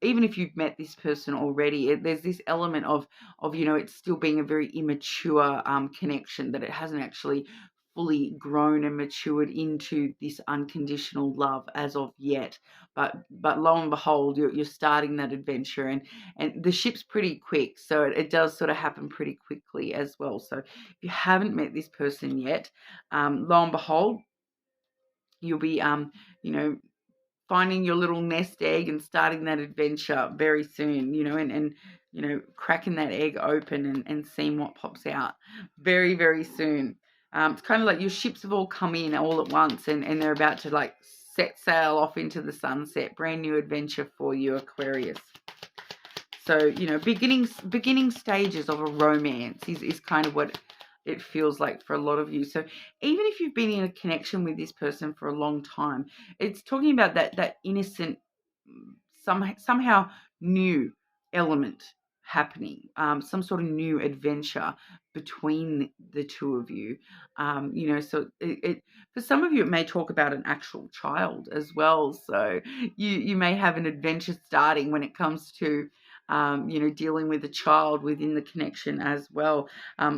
even if you've met this person already, there's this element of it's still being a very immature connection, that it hasn't actually fully grown and matured into this unconditional love as of yet. But lo and behold, you're starting that adventure, and the ship's pretty quick, so it does sort of happen pretty quickly as well. So if you haven't met this person yet, lo and behold, you'll be finding your little nest egg and starting that adventure very soon, and cracking that egg open and seeing what pops out very, very soon. It's kind of like your ships have all come in all at once, and they're about to set sail off into the sunset. Brand new adventure for you, Aquarius. So, beginning stages of a romance is kind of what it feels like for a lot of you. So even if you've been in a connection with this person for a long time, it's talking about that innocent, somehow new element happening, some sort of new adventure between the two of you. So it for some of you, it may talk about an actual child as well. So you may have an adventure starting when it comes to dealing with a child within the connection as well.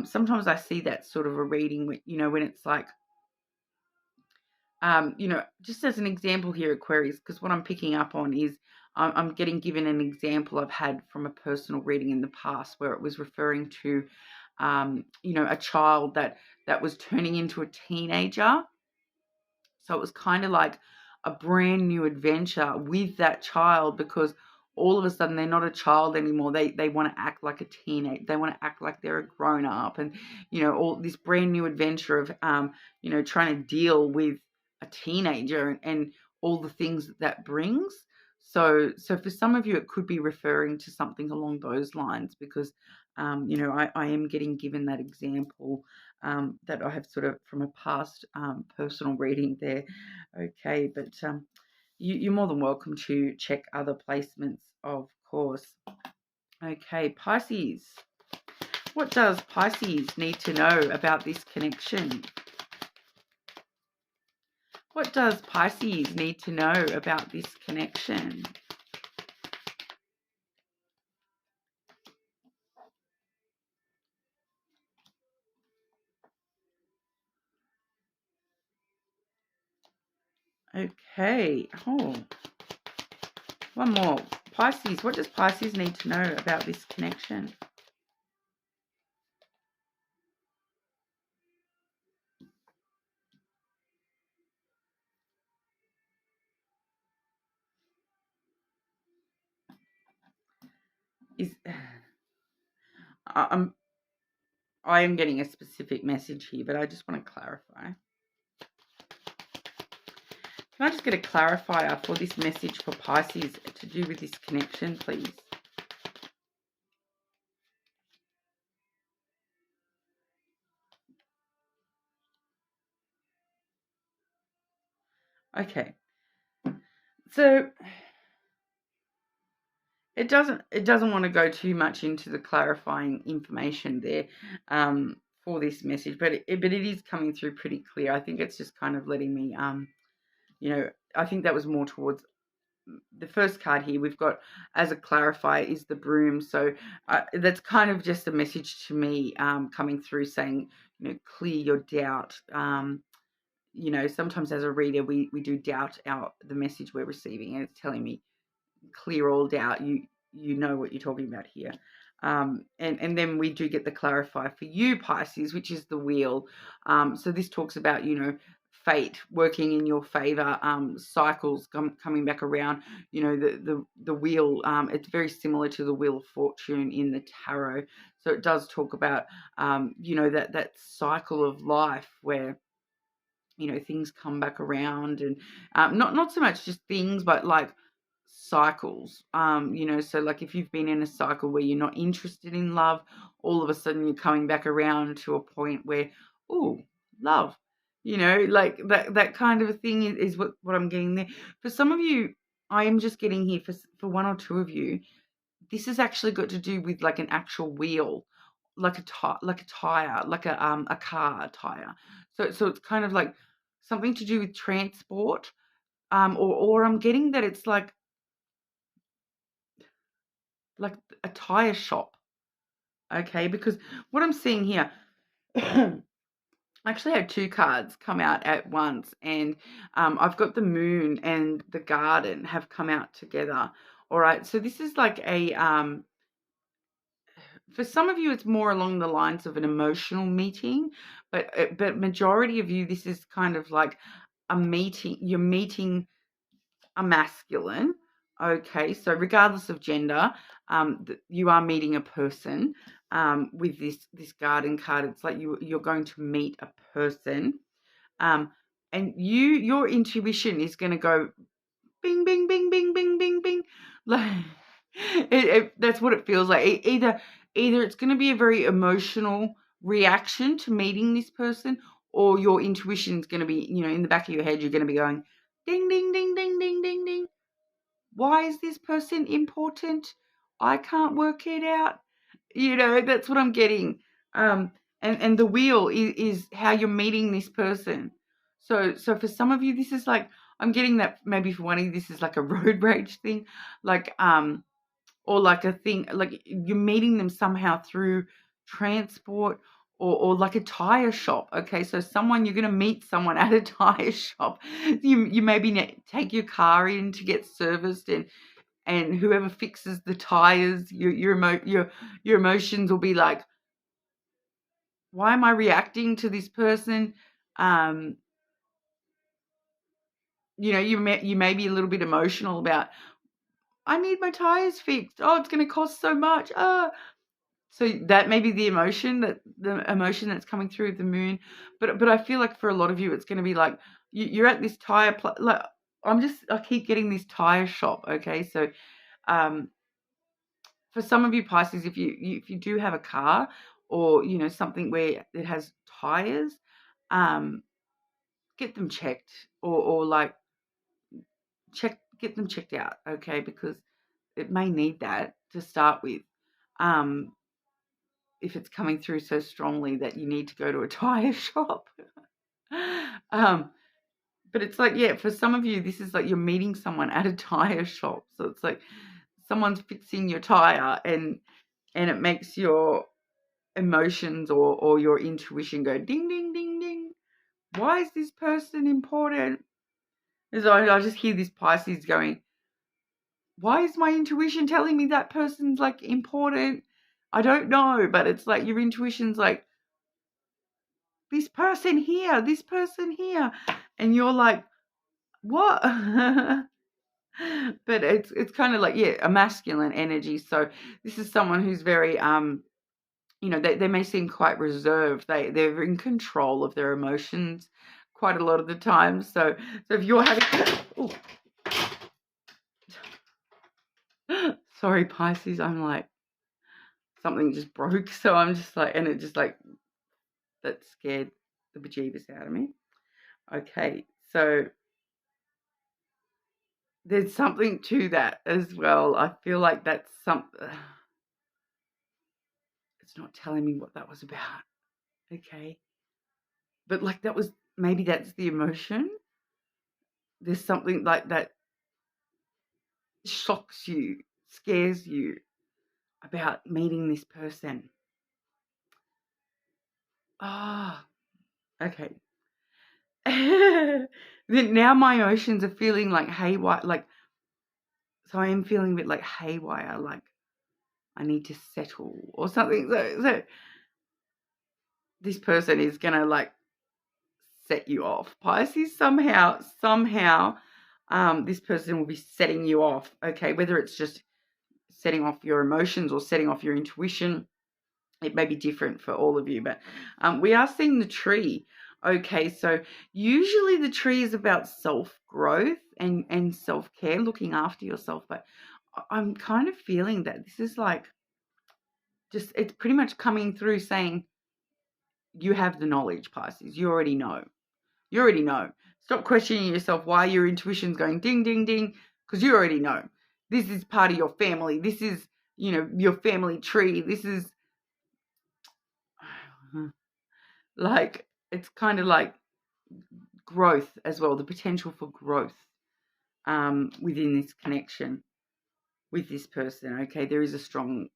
Sometimes I see that sort of a reading, when it's like you know, just as an example here, Aquarius, because what I'm picking up on is I'm getting given an example I've had from a personal reading in the past where it was referring to, you know, a child that was turning into a teenager. So it was kind of like a brand new adventure with that child, because all of a sudden they're not a child anymore. They want to act like a teenager. They want to act like they're a grown up, and you know, all this brand new adventure of you know, trying to deal with a teenager and all the things that brings. So for some of you, it could be referring to something along those lines, because you know, I am getting given that example that I have sort of from a past personal reading there. Okay, but you're more than welcome to check other placements, of course. Okay, Pisces. What does Pisces need to know about this connection? What does Pisces need to know about this connection? Okay. Oh, one more. Pisces. What does Pisces need to know about this connection? Is I'm I am getting a specific message here, but I just want to clarify. Can I just get a clarifier for this message for Pisces to do with this connection, please? Okay. So it doesn't want to go too much into the clarifying information there for this message, but it is coming through pretty clear. I think it's just kind of letting me you know, I think that was more towards the first card here. We've got as a clarifier is the broom. So that's kind of just a message to me coming through saying, you know, clear your doubt. You know, sometimes as a reader, we do doubt the message we're receiving, and it's telling me clear all doubt. You know what you're talking about here. And then we do get the clarifier for you, Pisces, which is the wheel. So this talks about, you know, fate working in your favor, cycles coming back around. You know, the wheel, it's very similar to the Wheel of Fortune in the tarot. So it does talk about, you know, that cycle of life where, you know, things come back around, and not so much just things, but like cycles. You know, so like if you've been in a cycle where you're not interested in love, all of a sudden you're coming back around to a point where, oh, love, you know, like that kind of a thing is what I'm getting there. For some of you, I am just getting here for one or two of you, this has actually got to do with like an actual wheel, like a tire, like a car tire. So it's kind of like something to do with transport, or I'm getting that it's like a tire shop. Okay, because what I'm seeing here, I actually had two cards come out at once, and I've got the moon and the garden have come out together. All right, so this is like a for some of you, it's more along the lines of an emotional meeting, but majority of you, this is kind of like a meeting. You're meeting a masculine. Okay, so regardless of gender, you are meeting a person with this garden card. It's like you're going to meet a person, and your intuition is going to go bing, bing, bing, bing, bing, bing, bing. Like that's what it feels like. Either it's going to be a very emotional reaction to meeting this person, or your intuition is going to be, you know, in the back of your head, you're going to be going, ding, ding, ding, ding, ding, ding, ding. Why is this person important? I can't work it out. You know, that's what I'm getting. And the wheel is how you're meeting this person. So for some of you, this is like, I'm getting that maybe for one of you, this is like a road rage thing, like or like a thing, like you're meeting them somehow through transport, or like a tire shop. Okay, so you're going to meet someone at a tire shop. You maybe take your car in to get serviced, and whoever fixes the tires, your emotions will be like, why am I reacting to this person? You may be a little bit emotional about, I need my tires fixed. Oh, it's going to cost so much. So that may be the emotion that's coming through the moon. But I feel like for a lot of you, it's going to be like you're at this tire. Like I keep getting this tire shop. Okay, so for some of you Pisces, if you do have a car or something where it has tires, get them checked or like get them checked out. Okay, because it may need that to start with. If it's coming through so strongly that you need to go to a tire shop. But it's like, yeah, for some of you, this is like you're meeting someone at a tire shop. So it's like someone's fixing your tire and it makes your emotions or your intuition go ding, ding, ding, ding. Why is this person important? So I just hear this Pisces going, why is my intuition telling me that person's like important? I don't know, but it's like your intuition's like, this person here, and you're like, what? But it's kind of like, yeah, a masculine energy. So this is someone who's very they may seem quite reserved. They're in control of their emotions quite a lot of the time. So if you're having sorry Pisces, I'm like, something just broke, so I'm just like, and it just like, that scared the bejeebus out of me. Okay, so there's something to that as well. I feel like that's something. It's not telling me what that was about. Okay, but like maybe that's the emotion. There's something like that shocks you, scares you about meeting this person. Ah, okay. Now my emotions are feeling like haywire, so I am feeling a bit like haywire, like I need to settle or something. So this person is gonna like set you off, Pisces. Somehow, this person will be setting you off. Okay, whether it's just setting off your emotions or setting off your intuition, it may be different for all of you. But we are seeing the tree. Okay, so usually the tree is about self-growth and self-care, looking after yourself. But I'm kind of feeling that this is like it's pretty much coming through saying you have the knowledge, Pisces. You already know. Stop questioning yourself why your intuition's going ding, ding, ding, because you already know. This is part of your family. This is, your family tree. This is like, it's kind of like growth as well, the potential for growth within this connection with this person. Okay, there is a strong,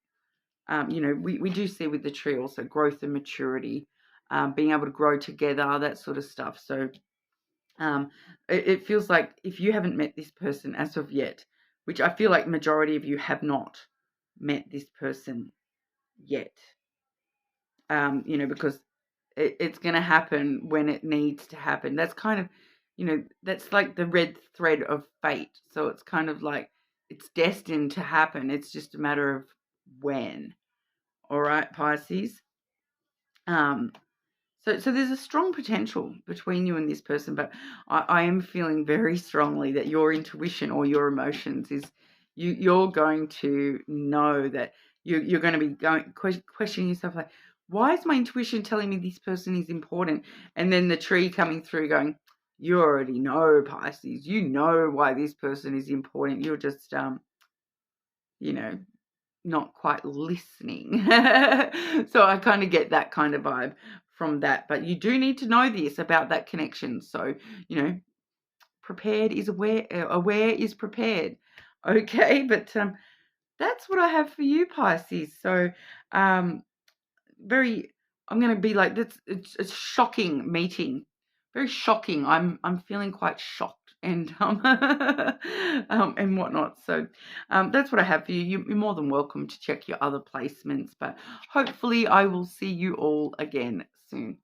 we do see with the tree also growth and maturity, being able to grow together, that sort of stuff. So it feels like if you haven't met this person as of yet, which I feel like majority of you have not met this person yet, because it's going to happen when it needs to happen. That's kind of, that's like the red thread of fate. So it's kind of like it's destined to happen. It's just a matter of when. All right, Pisces. So there's a strong potential between you and this person, but I am feeling very strongly that your intuition or your emotions is you're going to know that you're going to be questioning yourself like, why is my intuition telling me this person is important? And then the tree coming through going, you already know, Pisces. You know why this person is important. You're just, not quite listening. So I kind of get that kind of vibe from that. But you do need to know this about that connection. So, prepared is aware is prepared. Okay, but that's what I have for you, Pisces. So very I'm going to be like, it's a shocking meeting. Very shocking. I'm feeling quite shocked and and whatnot. So that's what I have for you. You're more than welcome to check your other placements, but hopefully I will see you all again soon.